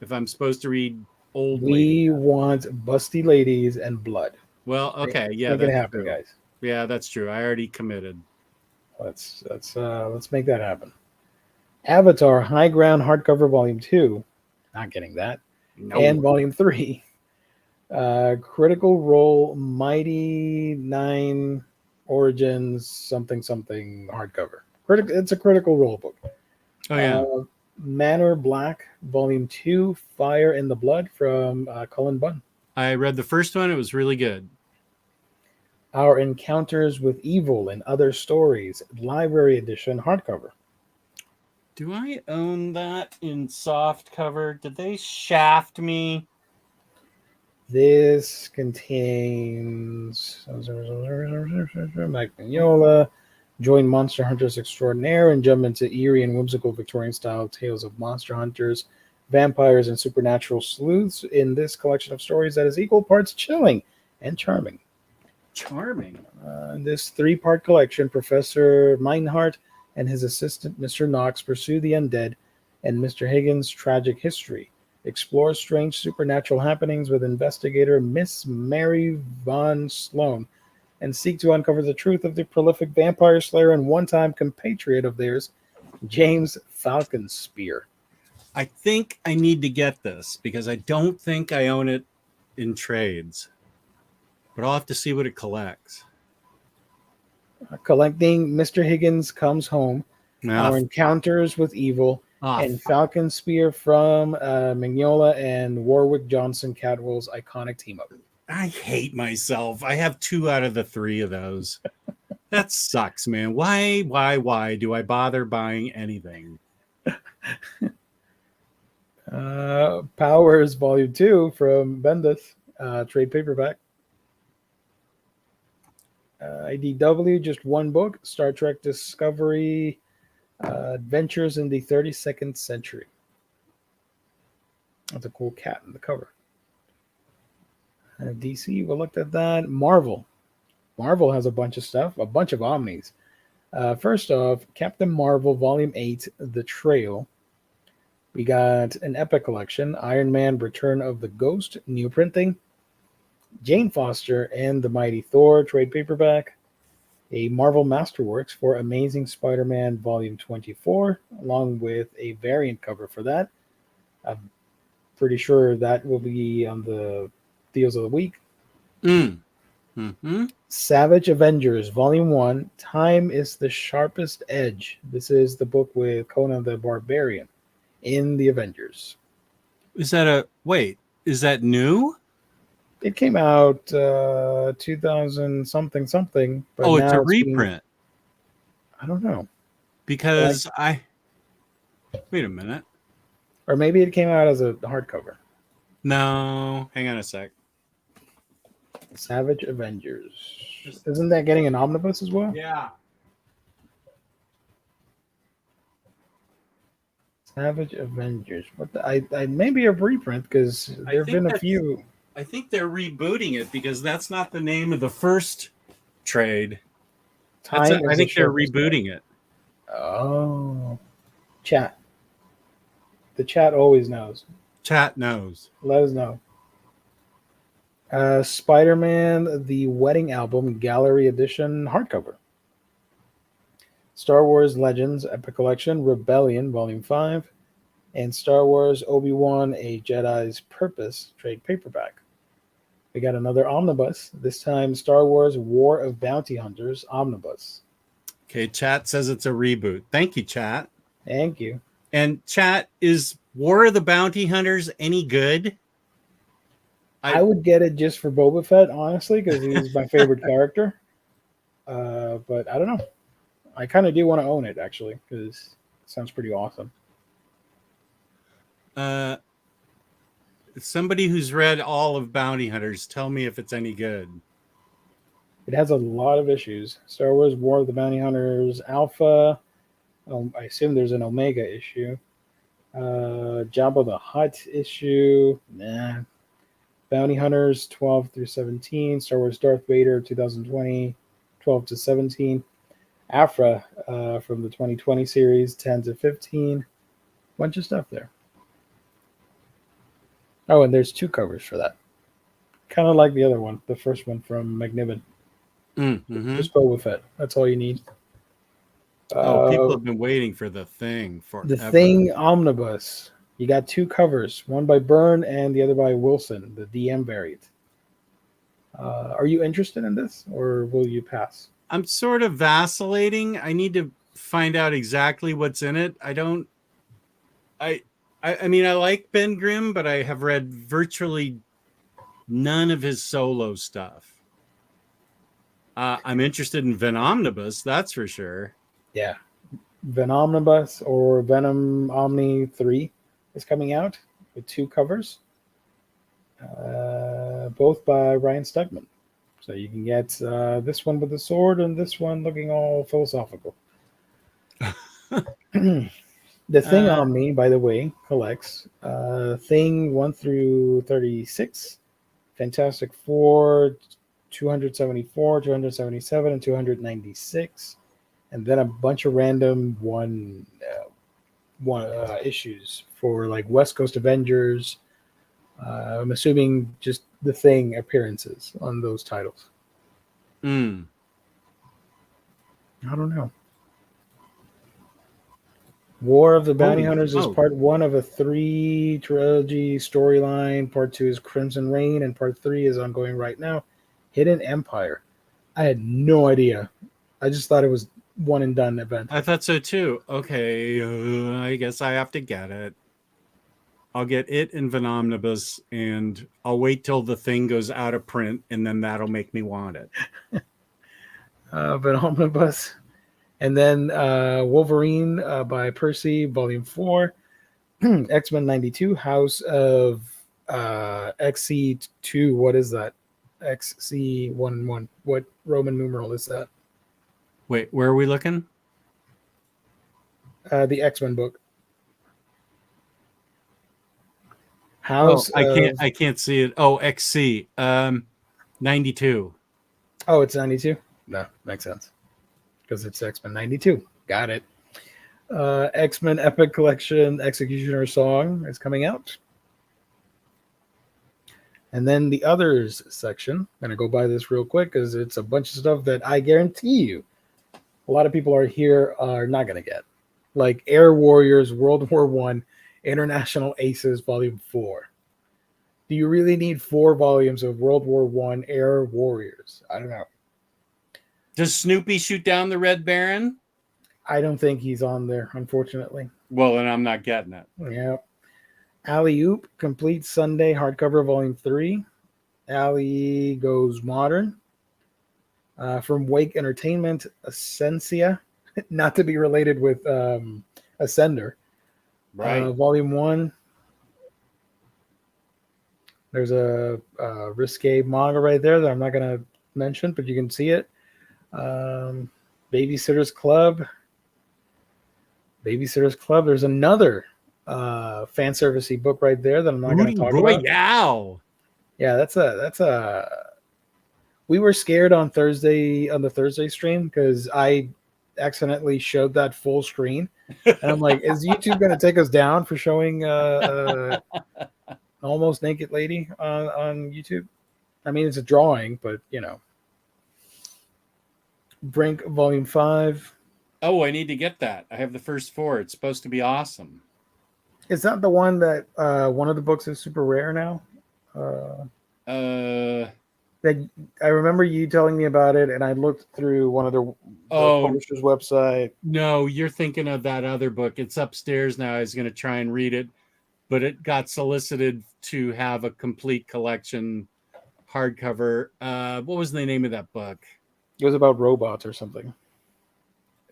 if I'm supposed to read old Lady We Death. want busty ladies and blood. Well, okay, yeah, Make it that's happen, true. guys. Yeah, that's true. I already committed. Let's make that happen. Avatar High Ground hardcover volume 2. Not getting that. No. And volume 3. Critical Role Mighty 9 Origins something hardcover. It's a Critical Role book. Oh yeah. Manor Black Volume 2 Fire in the Blood from Cullen Bunn. I read the first one. It was really good. Our Encounters with Evil and Other Stories Library Edition hardcover. Do I own that in soft cover? Did they shaft me? This contains Mike Mignola, join Monster Hunters Extraordinaire, and jump into eerie and whimsical Victorian-style tales of monster hunters, vampires, and supernatural sleuths in this collection of stories that is equal parts chilling and charming. Charming. In this 3-part collection, Professor Meinhardt and his assistant, Mr. Knox, pursue the undead and Mr. Higgins' tragic history, explore strange supernatural happenings with investigator Miss Mary Von Sloan, and seek to uncover the truth of the prolific vampire slayer and one-time compatriot of theirs, James Falconspear. I think I need to get this because I don't think I own it in trades. But I'll have to see what it collects. Collecting Mr. Higgins Comes Home, Our Encounters with Evil, and Falconspear from Mignola and Warwick Johnson Catwell's iconic team-up. I hate myself. I have 2 out of the 3 of those. That sucks, man. Why do I bother buying anything? Powers Volume 2 from Bendis, trade paperback. IDW, just 1 book, Star Trek Discovery, Adventures in the 32nd Century. That's a cool cat in the cover. DC, we looked at that. Marvel has a bunch of stuff, a bunch of Omnis. First off, Captain Marvel Volume 8, The Trail. We got an Epic Collection, Iron Man Return of the Ghost, new printing. Jane Foster and the Mighty Thor trade paperback, a Marvel Masterworks for Amazing Spider-Man Volume 24, along with a variant cover for that. I'm pretty sure that will be on the Deals of the Week. Savage Avengers Volume 1, Time is the Sharpest Edge. This is the book with Conan the Barbarian in the Avengers. Is that new? It came out 2000 something. But now it's a reprint. I don't know. Because wait a minute. Or maybe it came out as a hardcover. No, hang on a sec. Savage Avengers. Isn't that getting an omnibus as well? Yeah. Savage Avengers. What I maybe a reprint because there have been a few. I think they're rebooting it because that's not the name of the first trade. I think they're rebooting it. Oh. Chat. The chat always knows. Chat knows. Let us know. Spider-Man, The Wedding Album, Gallery Edition, hardcover. Star Wars Legends, Epic Collection, Rebellion, Volume 5. And Star Wars Obi-Wan, A Jedi's Purpose, trade paperback. We got another omnibus, this time Star Wars War of Bounty Hunters omnibus. Okay, chat says it's a reboot. Thank you, chat. Thank you. And chat, is War of the Bounty Hunters any good? I would get it just for Boba Fett, honestly, because he's my favorite character. But I don't know. I kind of do want to own it, actually, because it sounds pretty awesome. Somebody who's read all of Bounty Hunters, tell me if it's any good. It has a lot of issues. Star Wars War of the Bounty Hunters Alpha. I assume there's an Omega issue. Jabba the Hutt issue. Nah. Bounty Hunters 12 through 17. Star Wars Darth Vader 2020 12 to 17. Afra from the 2020 series 10 to 15. Bunch of stuff there. Oh, and there's 2 covers for that. Kind of like the other one, the first one from McNiven. Mm-hmm. Just Boba Fett. That's all you need. People have been waiting for the Thing forever. The Thing Omnibus. You got 2 covers, one by Byrne and the other by Wilson, the DM variant. Are you interested in this, or will you pass? I'm sort of vacillating. I need to find out exactly what's in it. I mean, I like Ben Grimm, but I have read virtually none of his solo stuff. I'm interested in Omnibus, that's for sure. Yeah. Omnibus or Venom Omni 3 is coming out with 2 covers, both by Ryan Stegman. So you can get this one with the sword and this one looking all philosophical. The Thing Omni, by the way, collects Thing 1 through 36, Fantastic Four 274, 277, and 296, and then a bunch of random one issues for like West Coast Avengers. I'm assuming just the Thing appearances on those titles. I don't know. War of the Bounty Hunters is part 1 of a 3 trilogy storyline. Part 2 is Crimson Reign, and part 3 is ongoing right now. Hidden Empire. I had no idea. I just thought it was one and done event. I thought so too. Okay, I guess I have to get it. I'll get it in Omnibus, and I'll wait till the Thing goes out of print, and then that'll make me want it. Omnibus. And then Wolverine by Percy, Volume 4. X-Men 92, House of XC2. What is that? XC11. What Roman numeral is that? Wait, where are we looking? The X-Men book. House. I can't see it. Oh, XC. 92. Oh, it's 92. No, makes sense. Because it's X-Men 92. Got it. X-Men Epic Collection Executioner Song is coming out. And then the others section. I'm going to go by this real quick because it's a bunch of stuff that I guarantee you a lot of people are not going to get. Like Air Warriors World War I International Aces Volume 4. Do you really need 4 volumes of World War I Air Warriors? I don't know. Does Snoopy shoot down the Red Baron? I don't think he's on there, unfortunately. Well, then I'm not getting it. Yeah. Alley Oop, Complete Sunday, hardcover, Volume 3. Alley Goes Modern. From Wake Entertainment, Essentia, not to be related with Ascender. Right. Volume 1. There's a risque manga right there that I'm not going to mention, but you can see it. Babysitter's Club. There's another fan servicey book right there that I'm not going to talk about. Yeah, that's a. We were scared on the Thursday stream because I accidentally showed that full screen, and I'm like, is YouTube going to take us down for showing an almost naked lady on YouTube? I mean, it's a drawing, but you know. Brink Volume 5. Oh, I need to get that. I have the first 4. It's supposed to be awesome. Is that the one that one of the books is super rare now? That I remember you telling me about it, and I looked through one of the publisher's website. No, you're thinking of that other book. It's upstairs now. I was going to try and read it, but it got solicited to have a complete collection hardcover. What was the name of that book? It was about robots or something,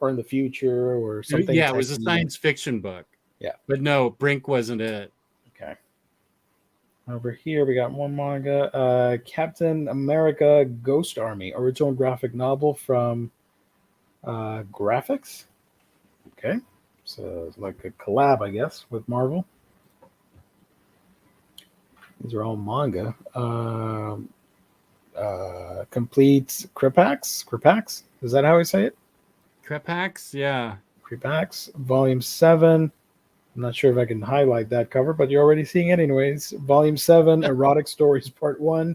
or in the future or something. Yeah, it was a science fiction book. Yeah, but no, Brink wasn't it. Okay. Over here we got one manga, Captain America: Ghost Army, original graphic novel from Graphics. Okay, So it's like a collab, I guess, with Marvel. These are all manga. Complete Kripax? Is that how I say it? Krepax, yeah. Kripax, Volume 7. I'm not sure if I can highlight that cover, but you're already seeing it anyways. Volume 7, Erotic Stories Part 1.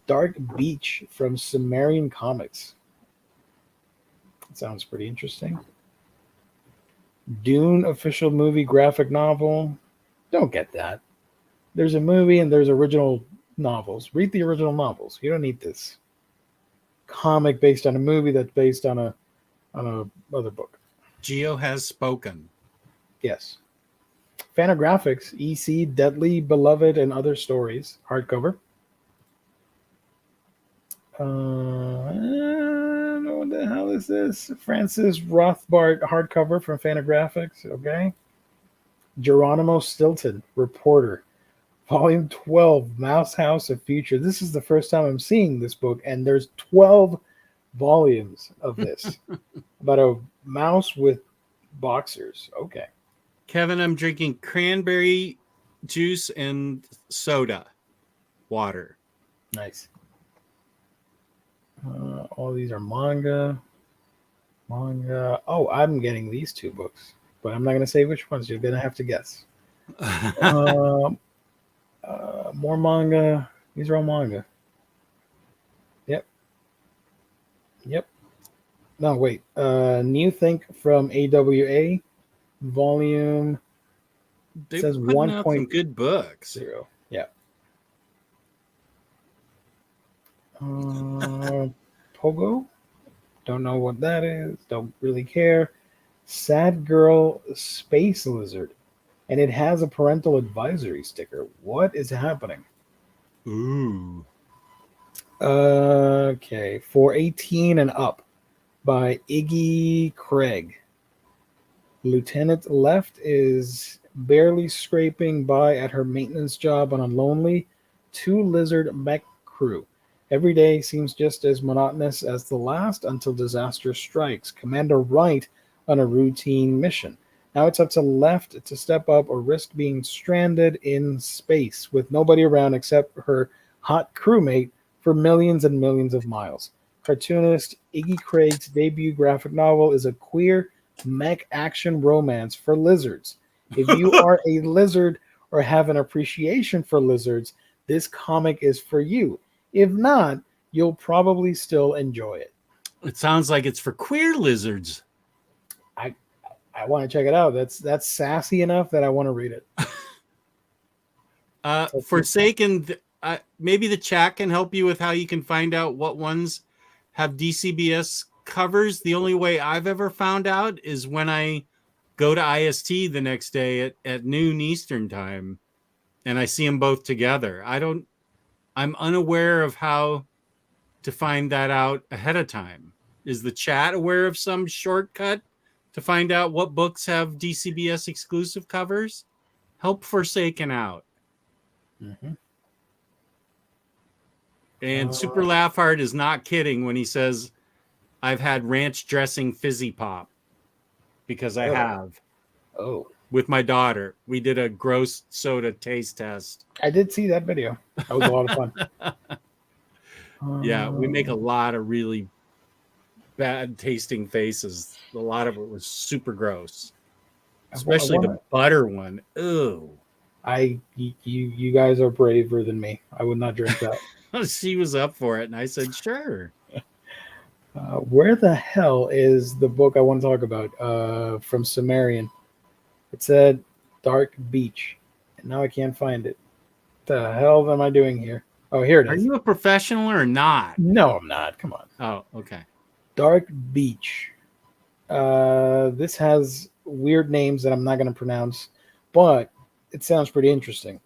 Dark Beach from Sumerian Comics. That sounds pretty interesting. Dune official movie graphic novel. Don't get that. There's a movie and there's original novels. Read the original novels. You don't need this comic based on a movie that's based on a other book. Geo has spoken. Yes. Fanographics, EC, Deadly, Beloved, and Other Stories, hardcover. I don't know what the hell is this. Francis Rothbard hardcover from Fanographics. Okay. Geronimo Stilton, Reporter. Volume 12, Mouse House of Future. This is the first time I'm seeing this book, and there's 12 volumes of this. About a mouse with boxers. Okay. Kevin, I'm drinking cranberry juice and soda water. Nice. All these are manga. Oh, I'm getting these two books, but I'm not going to say which ones. You're going to have to guess. More manga. These are all manga. Yep. No, wait. New Think from AWA, volume. They says putting out some good books. 0. Yeah. Pogo. Don't know what that is. Don't really care. Sad Girl Space Lizard. And it has a parental advisory sticker. What is happening? Ooh. Okay. For 18 and up by Iggy Craig. Lieutenant Left is barely scraping by at her maintenance job on a lonely 2-lizard mech crew. Every day seems just as monotonous as the last until disaster strikes. Commander Wright on a routine mission. Now it's up to Left to step up or risk being stranded in space with nobody around except her hot crewmate for millions and millions of miles. Cartoonist Iggy Craig's debut graphic novel is a queer mech action romance for lizards. If you are a lizard or have an appreciation for lizards, this comic is for you. If not, you'll probably still enjoy it. It sounds like it's for queer lizards. I want to check it out. That's sassy enough that I want to read it. Forsaken, maybe the chat can help you with how you can find out what ones have DCBS covers. The only way I've ever found out is when I go to IST the next day at noon Eastern time, and I see them both together. I'm unaware of how to find that out ahead of time. Is the chat aware of some shortcut to find out what books have DCBS exclusive covers? Help Forsaken out. Mm-hmm. And Super Laughheart is not kidding when he says, I've had ranch dressing fizzy pop, because I have. Oh. With my daughter. We did a gross soda taste test. I did see that video. That was a lot of fun. Yeah, we make a lot of really bad tasting faces. A lot of it was super gross. Especially the butter one. Ew. You guys are braver than me. I would not drink that. She was up for it, and I said, sure. Where the hell is the book I want to talk about from Sumerian? It said Dark Beach, and now I can't find it. What the hell am I doing here? Oh, here it is. Are you a professional or not? No, I'm not. Come on. Oh, okay. Dark Beach. This has weird names that I'm not going to pronounce, but it sounds pretty interesting.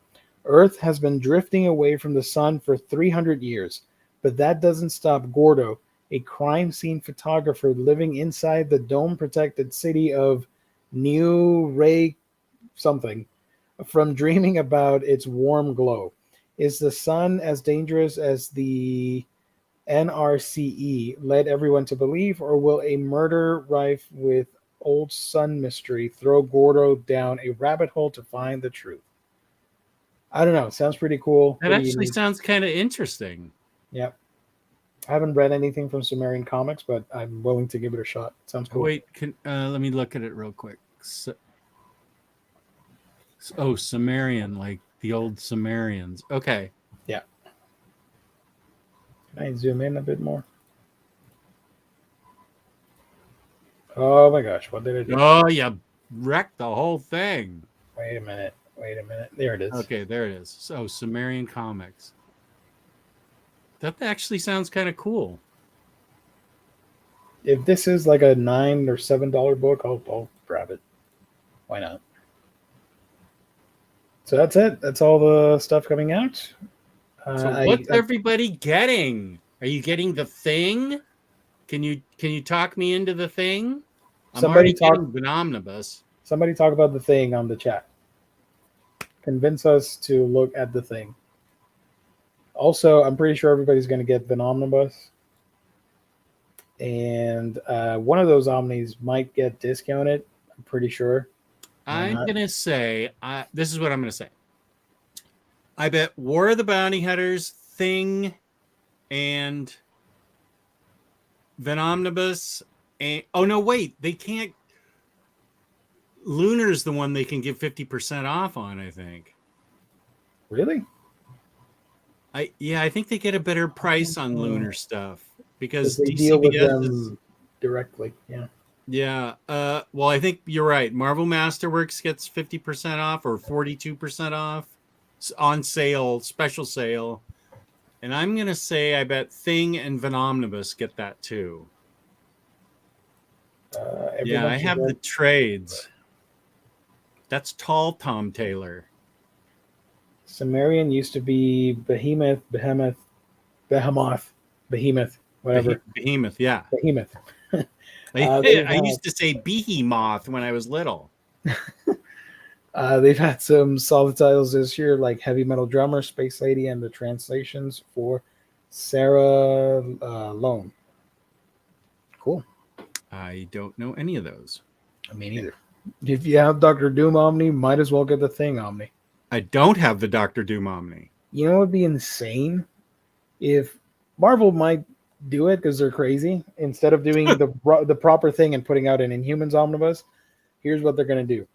Earth has been drifting away from the sun for 300 years, but that doesn't stop Gordo, a crime scene photographer living inside the dome-protected city of New Ray something, from dreaming about its warm glow. Is the sun as dangerous as the NRCE led everyone to believe, or will a murder rife with old sun mystery, throw Gordo down a rabbit hole to find the truth. I don't know. It sounds pretty cool. That Pretty actually unique. sounds kind of interesting. Yep. I haven't read anything from Sumerian comics, but I'm willing to give it a shot. It sounds cool. Wait, let me look at it real quick. Sumerian, like the old Sumerians. Okay. Yeah. Can I zoom in a bit more? Oh my gosh, what did I do? Oh, you wrecked the whole thing. Wait a minute. There it is. Okay, there it is. So Sumerian comics. That actually sounds kind of cool. If this is like a $9 or $7 book, I'll grab it. Why not? So that's it. That's all the stuff coming out. So what's everybody getting? Are you getting the Thing? Can you talk me into the Thing? I'm already getting an Omnibus. Somebody talk about the Thing on the chat. Convince us to look at the Thing. Also, I'm pretty sure everybody's going to get the Omnibus. And one of those Omnis might get discounted. I'm pretty sure. I'm going to say, this is what I'm going to say. I bet War of the Bounty Hunters, Thing, and Omnibus. And, oh, no, wait. They can't. Lunar's the one they can give 50% off on, I think. Really? I think they get a better price on Lunar stuff because they deal with them directly. Yeah. Yeah. Well, I think you're right. Marvel Masterworks gets 50% off or 42% off on sale, special sale. And I'm going to say I bet Thing and Omnibus get that too. Yeah, I have the trades. That's tall Tom Taylor. Sumerian used to be Behemoth, whatever. Behemoth, yeah. Behemoth. I used to say Behemoth when I was little. They've had some solid titles this year, like Heavy Metal Drummer, Space Lady, and the translations for Sarah Lone. Cool. I don't know any of those. Me neither. If you have Dr. Doom Omni, might as well get the Thing Omni. I don't have the Dr. Doom Omni. You know what would be insane? If Marvel might do it because they're crazy. Instead of doing the proper thing and putting out an Inhumans Omnibus, here's what they're going to do.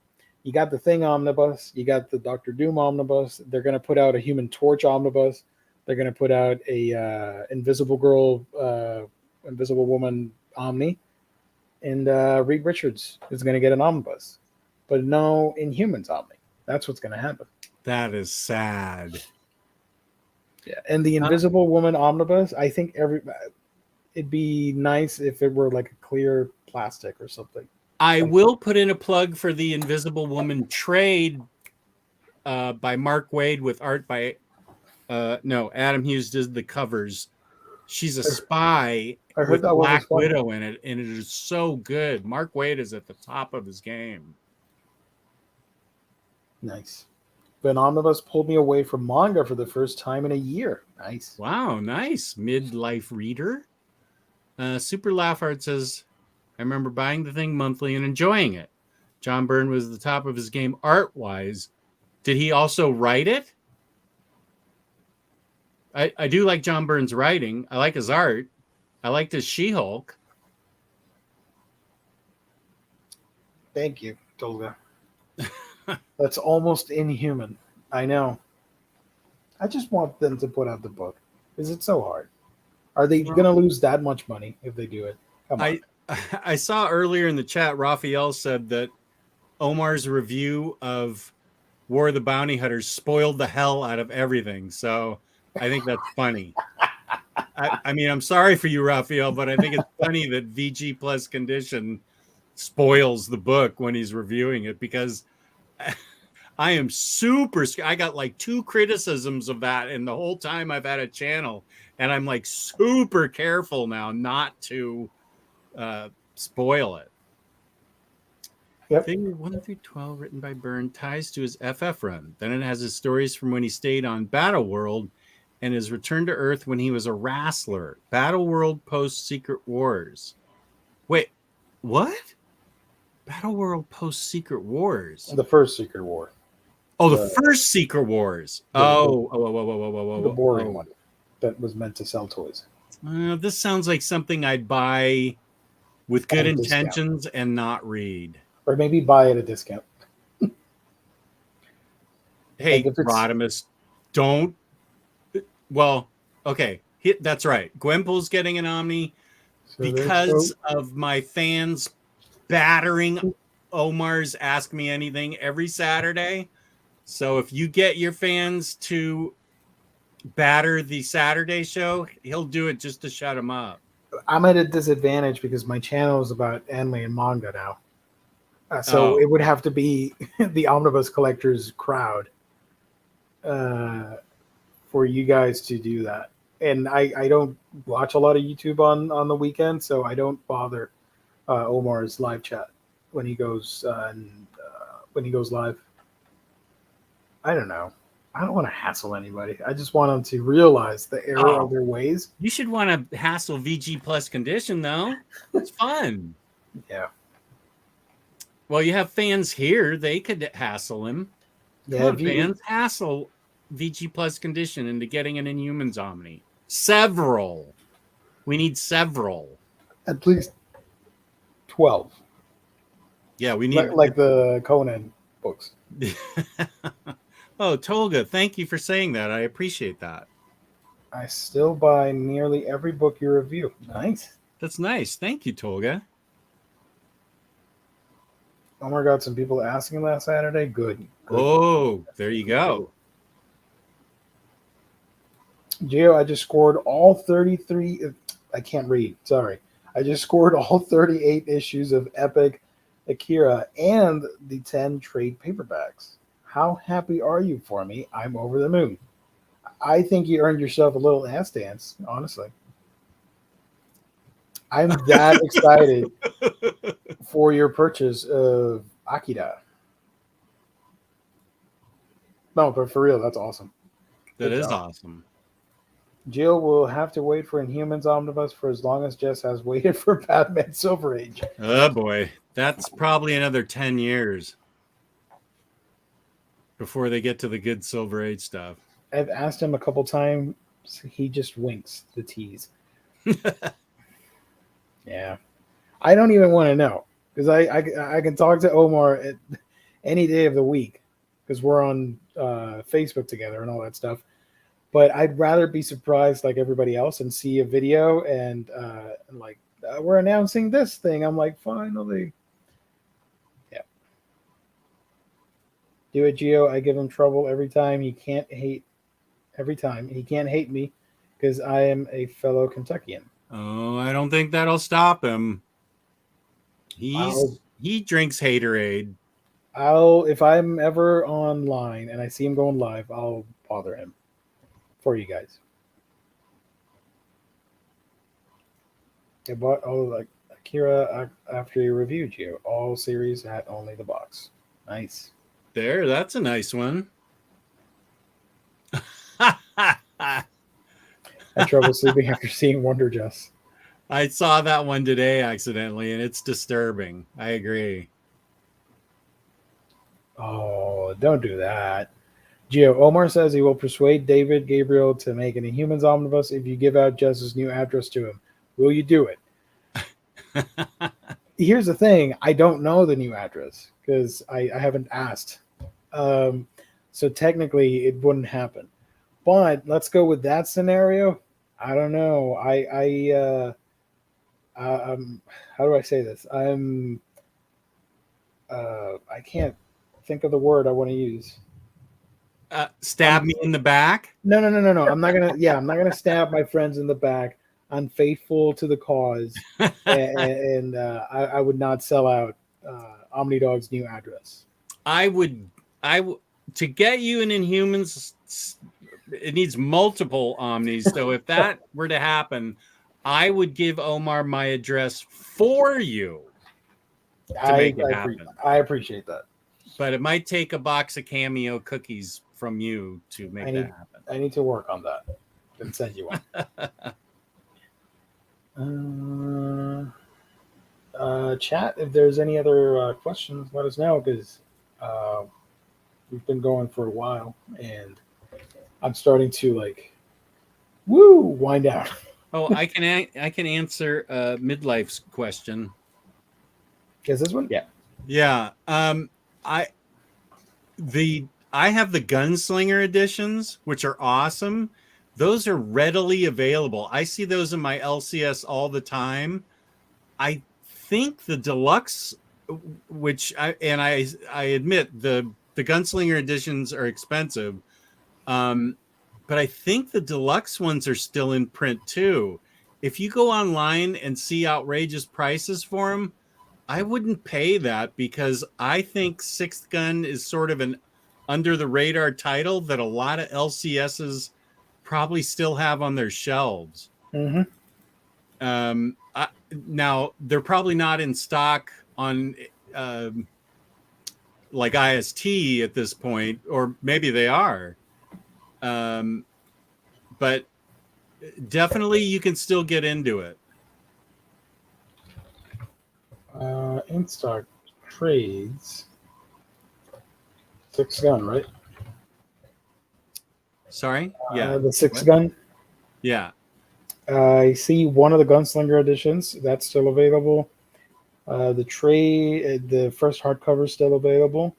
You got the Thing Omnibus. You got the Dr. Doom Omnibus. They're going to put out a Human Torch Omnibus. They're going to put out a Invisible Girl, Invisible Woman Omni. And Reed Richards is going to get an Omnibus. But no Inhumans Omni. That's what's going to happen. That is sad. Yeah, and the Invisible Woman Omnibus, I think it'd be nice if it were like a clear plastic or something. I will put in a plug for the Invisible Woman trade by Mark Waid with art by Adam Hughes did the covers. She's a spy with Black Widow in it, and it is so good. Mark Waid is at the top of his game. Nice. But Omnibus pulled me away from manga for the first time in a year. Nice. Wow, nice. Midlife reader. Super Laughart says, I remember buying the Thing monthly and enjoying it. John Byrne was at the top of his game art-wise. Did he also write it? I do like John Byrne's writing. I like his art. I liked his She-Hulk. Thank you, Tolga. That's almost inhuman. I know. I just want them to put out the book. Is it so hard? Are they going to lose that much money if they do it? Come on. I saw earlier in the chat, Raphael said that Omar's review of War of the Bounty Hunters spoiled the hell out of everything. So I think that's funny. I mean, I'm sorry for you, Raphael, but I think it's funny that VG Plus Condition spoils the book when he's reviewing it because I am super scared. I got like 2 criticisms of that in the whole time I've had a channel, and I'm like super careful now not to spoil it. Yep. Figure 1 through 12 written by Byrne ties to his FF run. Then it has his stories from when he stayed on Battle World and his return to Earth when he was a wrestler. Battle World post Secret Wars. Wait, what? Battle World Post Secret Wars. The first Secret War. Oh, the first Secret Wars. The boring Oh. one that was meant to sell toys. This sounds like something I'd buy with good At a discount. intentions and not read. Or maybe buy at a discount. Hey, Like if it's- Rodimus, don't. Well, okay, that's right. Gwenpool's getting an Omni because of my fans battering Omar's Ask Me Anything every Saturday. So if you get your fans to batter the Saturday show, he'll do it just to shut him up. I'm at a disadvantage because my channel is about anime and manga now. So it would have to be the Omnibus Collectors crowd for you guys to do that. And I don't watch a lot of YouTube on the weekend, so I don't bother Omar's live chat when he goes live. I don't know. I don't want to hassle anybody. I just want them to realize the error of their ways. You should want to hassle VG Plus Condition, though. It's fun. Yeah. Well, you have fans here. They could hassle him. Yeah, fans hassle VG Plus Condition into getting an Inhumans Omni. Several. We need several. At least 12. Yeah, we need like the Conan books. Oh, Tolga, thank you for saying that. I appreciate that. I still buy nearly every book you review. Nice. That's nice. Thank you, Tolga. Omar got some people asking last Saturday. Good. Oh, there you go. Gio, I just scored all 33. I can't read. Sorry. I just scored all 38 issues of Epic Akira and the 10 trade paperbacks. How happy are you for me? I'm over the moon. I think you earned yourself a little ass dance, honestly. I'm that excited for your purchase of Akira. No, but for real, that's awesome. That is awesome. Jill will have to wait for Inhumans Omnibus for as long as Jess has waited for Batman Silver Age. Oh, boy. That's probably another 10 years before they get to the good Silver Age stuff. I've asked him a couple times. He just winks the tease. Yeah. I don't even want to know because I can talk to Omar at any day of the week because we're on Facebook together and all that stuff. But I'd rather be surprised like everybody else and see a video and we're announcing this thing. I'm like, finally. Yeah. Do it, Gio. I give him trouble every time. He can't hate me because I am a fellow Kentuckian. Oh, I don't think that'll stop him. He drinks Haterade. If I'm ever online and I see him going live, I'll bother him for you guys. I bought Akira after you reviewed you. All series at only the box. Nice. There, that's a nice one. I had trouble sleeping after seeing Wonder Jess. I saw that one today accidentally, and it's disturbing. I agree. Oh, don't do that. Gio, Omar says he will persuade David Gabriel to make an Inhumans Omnibus if you give out Jess's new address to him. Will you do it? Here's the thing. I don't know the new address because I haven't asked. So technically it wouldn't happen. But let's go with that scenario. I don't know. How do I say this? I can't think of the word I want to use. Stab me in the back? No. I'm not gonna stab my friends in the back. I'm faithful to the cause, and I would not sell out OmniDog's new address. I would to get you an Inhumans. It needs multiple Omnis. So if that were to happen, I would give Omar my address for you to make it happen. I appreciate that. But it might take a box of Cameo cookies from you to make that happen. I need to work on that and send you one. Chat, if there's any other questions, let us know because uh, we've been going for a while and I'm starting to wind down. Oh, I can answer Midlife's question. Is this one? Yeah. Yeah. I I have the Gunslinger editions, which are awesome. Those are readily available. I see those in my LCS all the time. I think the deluxe, which I admit the Gunslinger editions are expensive, but I think the deluxe ones are still in print too. If you go online and see outrageous prices for them, I wouldn't pay that because I think Sixth Gun is sort of an under the radar title that a lot of LCSs probably still have on their shelves. Mm-hmm. Now they're probably not in stock on like IST at this point, or maybe they are. But definitely you can still get into it. In stock trades. Six gun, right? Sorry? Yeah. The six gun. Yeah. I see one of the Gunslinger editions that's still available. The first hardcover is still available.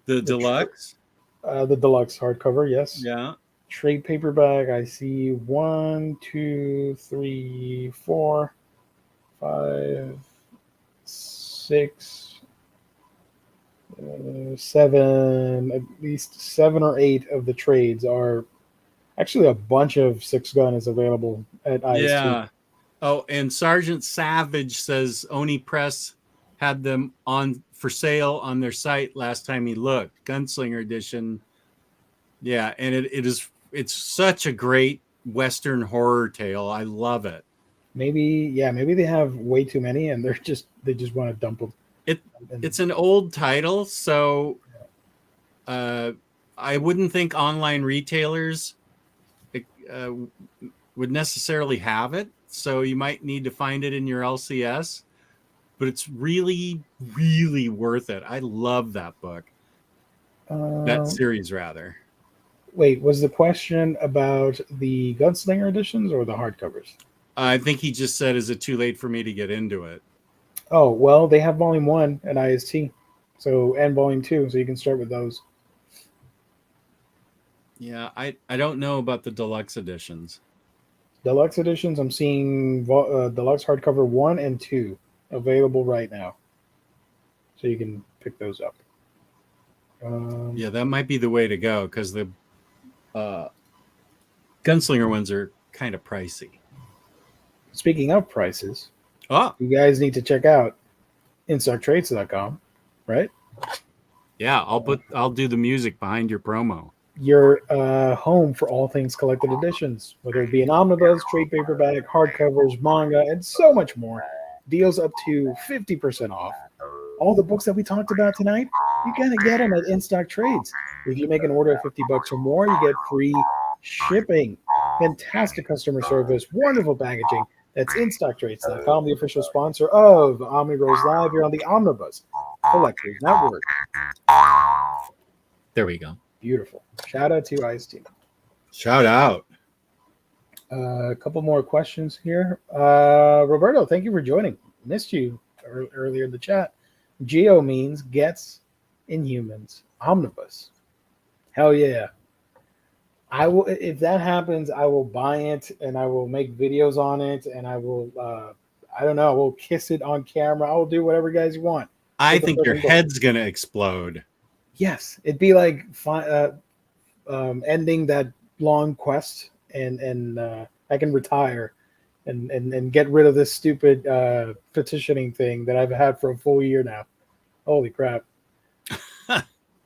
The deluxe? The deluxe hardcover, yes. Yeah. Trade paperback, I see 1, 2, 3, 4, 5, 6, 7, at least 7 or 8 of the trades are actually a bunch of Six Gun is available at IST. Yeah. Oh, and Sergeant Savage says Oni Press had them on for sale on their site last time he looked. Gunslinger edition. Yeah, and it's such a great Western horror tale. I love it. Maybe they have way too many and they just want to dump them. It's an old title, so I wouldn't think online retailers would necessarily have it. So you might need to find it in your LCS, but it's really, really worth it. I love that book. That series, rather. Wait, was the question about the Gunslinger editions or the hardcovers? I think he just said, is it too late for me to get into it? Oh, well, they have volume 1 at IST. And volume 2, so you can start with those. Yeah, I don't know about the deluxe editions. Deluxe editions, I'm seeing deluxe hardcover 1 and 2 available right now. So you can pick those up. Yeah, that might be the way to go because the Gunslinger ones are kind of pricey. Speaking of prices, you guys need to check out InStockTrades.com, right? Yeah, I'll do the music behind your promo. Your home for all things collected editions, whether it be an omnibus, trade paperback, hardcovers, manga, and so much more. Deals up to 50% off. All the books that we talked about tonight, you gotta get them at InStock Trades. If you make an order of $50 or more, you get free shipping. Fantastic customer service, wonderful packaging. That's InStockTrades.com, the official sponsor of Omnibroslive. You're on the Omnibus Collectors Network. There we go. Beautiful. Shout out to IST. Shout out. A couple more questions here. Roberto, thank you for joining. Missed you earlier in the chat. Geo means gets Inhumans. Omnibus. Hell yeah. I will, if that happens, I will buy it and I will make videos on it and I will I don't know, I will kiss it on camera. I will do whatever you guys want. I think your head's gonna explode. Yes, it'd be like ending that long quest, and I can retire, and get rid of this stupid petitioning thing that I've had for a full year now. Holy crap!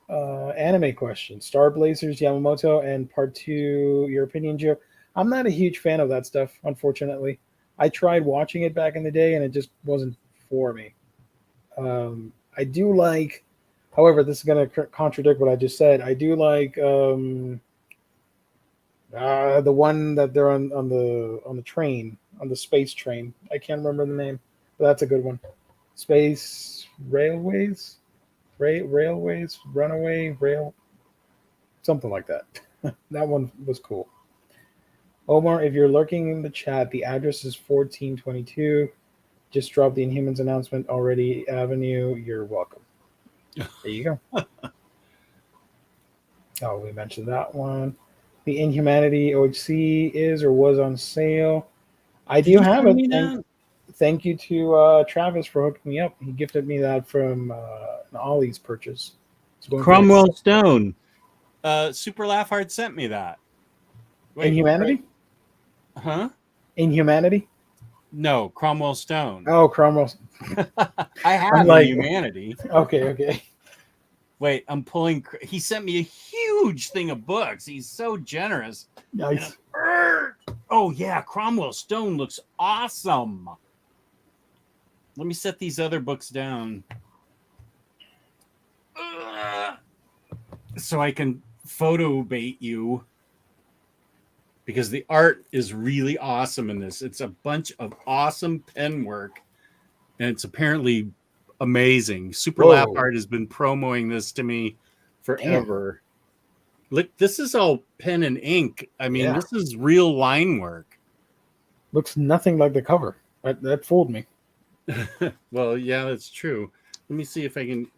Anime question: Star Blazers, Yamamoto, and Part 2. Your opinion, Joe? I'm not a huge fan of that stuff, unfortunately. I tried watching it back in the day, and it just wasn't for me. I do like. However, this is going to contradict what I just said. I do like the one that they're on the train, on the space train. I can't remember the name, but that's a good one. Space Railways, Railways, Runaway Rail, something like that. That one was cool. Omar, if you're lurking in the chat, the address is 1422. Just dropped the Inhumans announcement already. Avenue, you're welcome. There you go. Oh, we mentioned that one. The Inhumanity OHC is or was on sale. I do have it. Thank you to Travis for hooking me up. He gifted me that from an Ollie's purchase. Cromwell Stone. Super Laugh Hard sent me that. Wait, Inhumanity? Right. Huh? Inhumanity? No, Cromwell Stone. Oh, Cromwell. I have Humanity. Okay. Wait, I'm pulling. He sent me a huge thing of books. He's so generous. Nice. Oh, yeah. Cromwell Stone looks awesome. Let me set these other books down so I can photo bait you, because the art is really awesome in this. It's a bunch of awesome pen work, and it's apparently amazing. Super Laugh Art has been promoting this to me forever. Damn. Look, this is all pen and ink. I mean, This is real line work. Looks nothing like the cover. That fooled me. Well, yeah, that's true. Let me see if I can.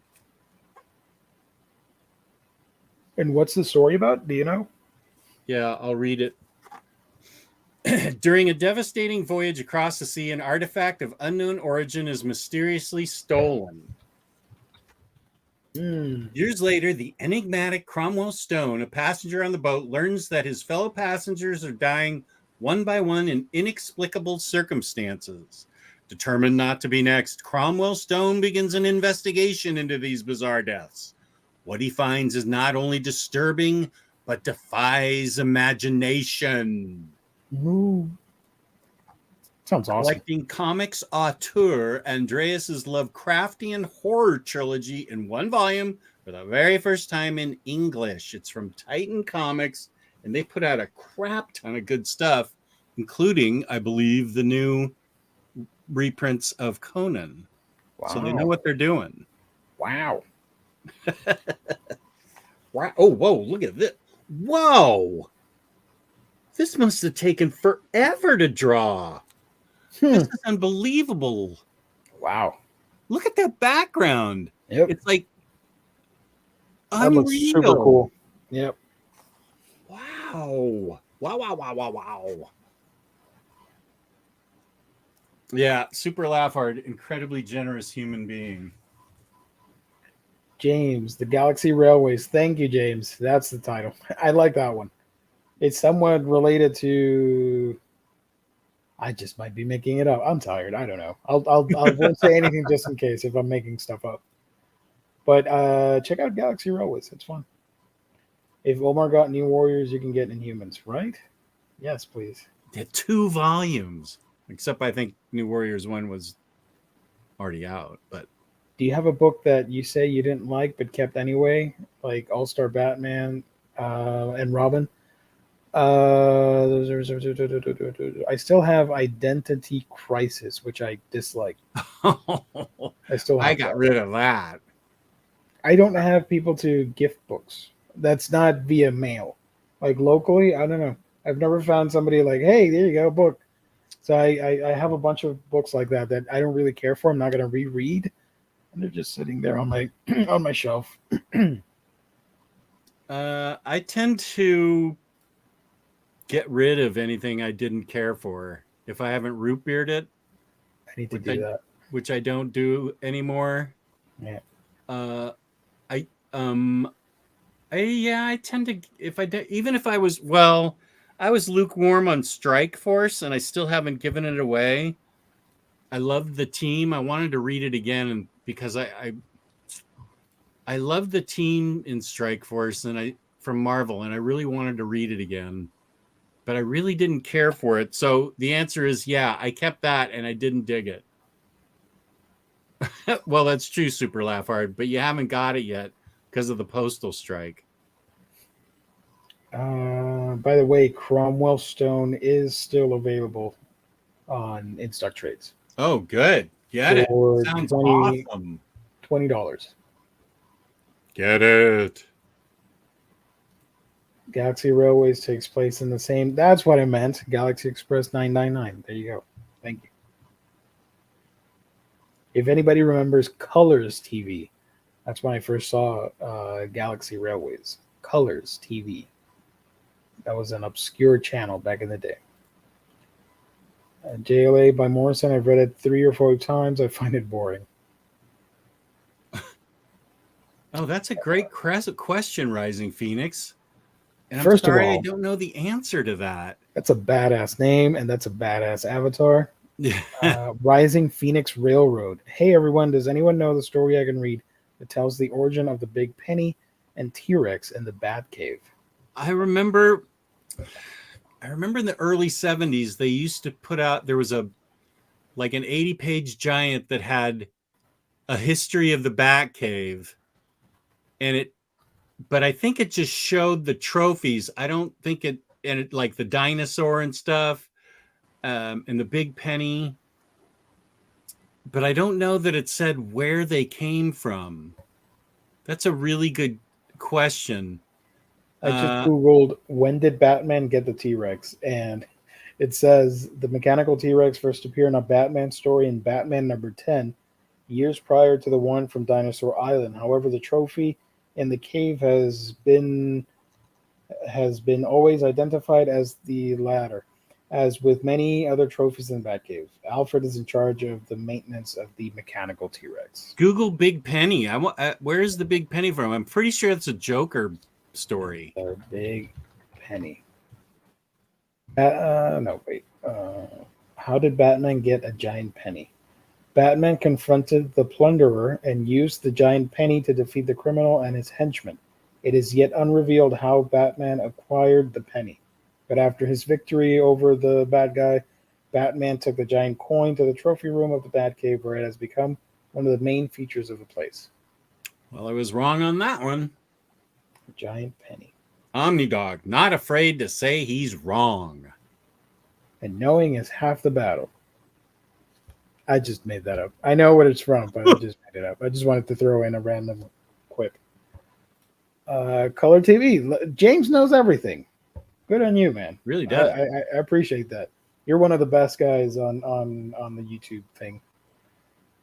And what's the story about? Do you know? Yeah, I'll read it. During a devastating voyage across the sea, an artifact of unknown origin is mysteriously stolen. Years later, the enigmatic Cromwell Stone, a passenger on the boat, learns that his fellow passengers are dying one by one in inexplicable circumstances. Determined not to be next, Cromwell Stone begins an investigation into these bizarre deaths. What he finds is not only disturbing, but defies imagination. Ooh. Sounds awesome. Collecting comics auteur Andreas's Lovecraftian horror trilogy in one volume for the very first time in English. It's from Titan Comics, and they put out a crap ton of good stuff, including, I believe, the new reprints of Conan. Wow. So they know what they're doing. Wow. Wow. Oh, whoa, look at this. Whoa. This must have taken forever to draw. This is unbelievable. Wow. Look at that background. Yep. It's like that looks super cool. Yep. Wow. Wow. Yeah, Super Laugh Hard, incredibly generous human being. James, the Galaxy Railways. Thank you, James. That's the title. I like that one. It's somewhat related to. I just might be making it up. I'm tired. I don't know. I won't say anything just in case if I'm making stuff up. But check out Galaxy Railways. It's fun. If Omar got New Warriors, you can get Inhumans, right? Yes, please. They had 2 volumes, except I think New Warriors 1 was already out. But do you have a book that you say you didn't like but kept anyway, like All-Star Batman and Robin? I still have Identity Crisis, which I dislike. I got rid of that. I don't have people to gift books. That's not via mail. Like locally, I don't know. I've never found somebody like, hey, there you go, book. So I have a bunch of books like that I don't really care for. I'm not going to reread, and they're just sitting there on my on my shelf. I tend to get rid of anything I didn't care for. If I haven't root beered it, I need to do that, which I don't do anymore. Yeah. I tend to, even if I was lukewarm on Strike Force, and I still haven't given it away. I loved the team. I wanted to read it again, and because I loved the team in Strike Force and from Marvel, and I really wanted to read it again. But I really didn't care for it. So the answer is, yeah, I kept that and I didn't dig it. Well, that's true, Super Laugh Hard, but you haven't got it yet because of the postal strike. By the way, Cromwell Stone is still available on In Stock Trades. Oh, good. Get it. for Sounds $20. awesome. Get it. Galaxy Railways takes place in the same. That's what I meant. Galaxy Express 999. There you go. Thank you. If anybody remembers Colors TV, that's when I first saw Galaxy Railways. Colors TV. That was an obscure channel back in the day. JLA by Morrison. I've read it 3 or 4 times. I find it boring. Oh, that's a great question, Rising Phoenix. And First I'm sorry, of all, I don't know the answer to that. That's a badass name, and that's a badass avatar. Yeah. Rising Phoenix Railroad. Hey, everyone, does anyone know the story I can read that tells the origin of the Big Penny and T-Rex in the Batcave? I remember in the early 70s, they used to put out, there was an 80-page giant that had a history of the Batcave. But I think it just showed the trophies. I don't think it like the dinosaur and stuff, and the Big Penny. But I don't know that it said where they came from. That's a really good question. I just Googled, when did Batman get the T-Rex? And it says the mechanical T-Rex first appeared in a Batman story in Batman number 10, years prior to the one from Dinosaur Island. However, the trophy in the cave has been always identified as the latter. As with many other trophies in the Batcave, Alfred is in charge of the maintenance of the mechanical T-Rex. Google Big Penny. Where is the Big Penny from? I'm pretty sure it's a Joker story. The Big Penny. No, wait. How did Batman get a giant penny? Batman confronted the plunderer and used the giant penny to defeat the criminal and his henchmen. It is yet unrevealed how Batman acquired the penny. But after his victory over the bad guy, Batman took the giant coin to the trophy room of the Batcave, where it has become one of the main features of the place. Well, I was wrong on that one. Giant penny. Omnidog, not afraid to say he's wrong. And knowing is half the battle. I just made that up. I know what it's from, but I just made it up. I just wanted to throw in a random quip. Color TV. James knows everything. Good on you, man. Really does. I appreciate that. You're one of the best guys on the YouTube thing.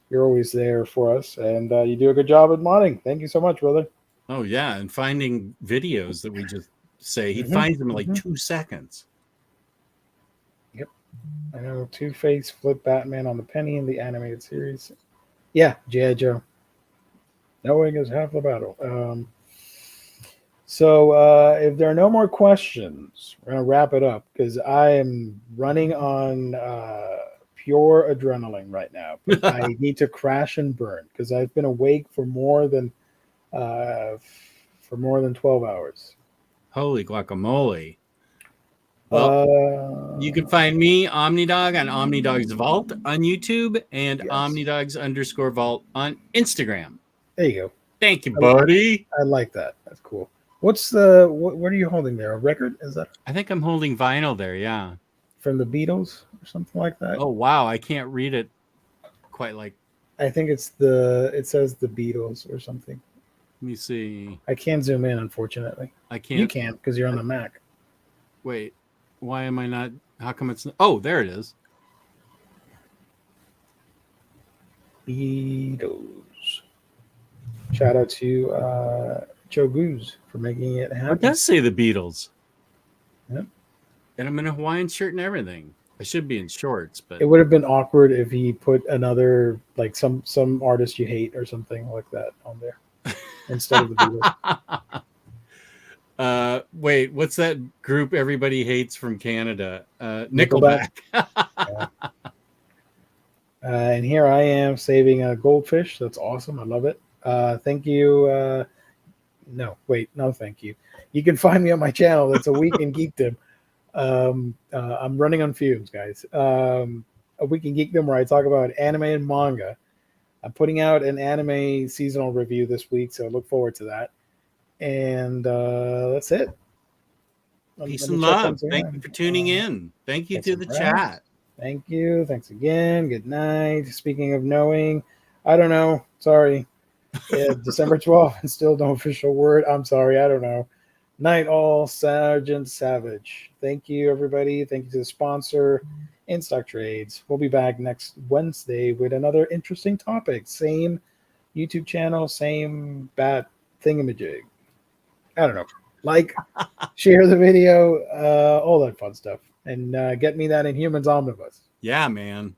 You're always there for us, and you do a good job at modding. Thank you so much, brother. Oh, yeah, and finding videos that we just say. He finds them in like 2 seconds. Yep. I know Two-Face flipped Batman on the penny in the animated series. Yeah, G.I. Joe. Knowing is half the battle. So if there are no more questions, we're going to wrap it up because I am running on pure adrenaline right now. I need to crash and burn because I've been awake for more than 12 hours. Holy guacamole. Well, you can find me, Omnidog, on Omnidog's Vault on YouTube and Omnidogs_Vault on Instagram. There you go. Thank you, buddy. I like that. That's cool. What's the what are you holding there? A record? Is that? I think I'm holding vinyl there, yeah. From the Beatles or something like that? Oh, wow. I can't read it quite like. I think it says the Beatles or something. Let me see. I can't zoom in, unfortunately. I can't. You can't because you're on the Mac. Wait, why am I not? How come it's? Oh, there it is. Beatles. Shout out to Joe Goose for making it happen. It does say the Beatles. Yep. And I'm in a Hawaiian shirt and everything. I should be in shorts, but it would have been awkward if he put another like some artist you hate or something like that on there instead of the Beatles. Wait, what's that group everybody hates from Canada? Nickelback. Yeah. And here I am saving a goldfish. That's awesome. I love it. Thank you. No, thank you. You can find me on my channel. That's A Week in Geekdom. I'm running on fumes, guys. A Week in Geekdom, where I talk about anime and manga. I'm putting out an anime seasonal review this week, so look forward to that. And that's it. Peace and love. Thank you for tuning in. Thank you to the chat. Thank you. Thanks again. Good night. Speaking of knowing, I don't know. Sorry. December 12th and still no official word. I'm sorry. I don't know. Night all, Sergeant Savage. Thank you, everybody. Thank you to the sponsor, In Stock Trades. We'll be back next Wednesday with another interesting topic. Same YouTube channel, same bat thingamajig. I don't know. Like, share the video, all that fun stuff. And get me that Inhumans Omnibus. Yeah, man.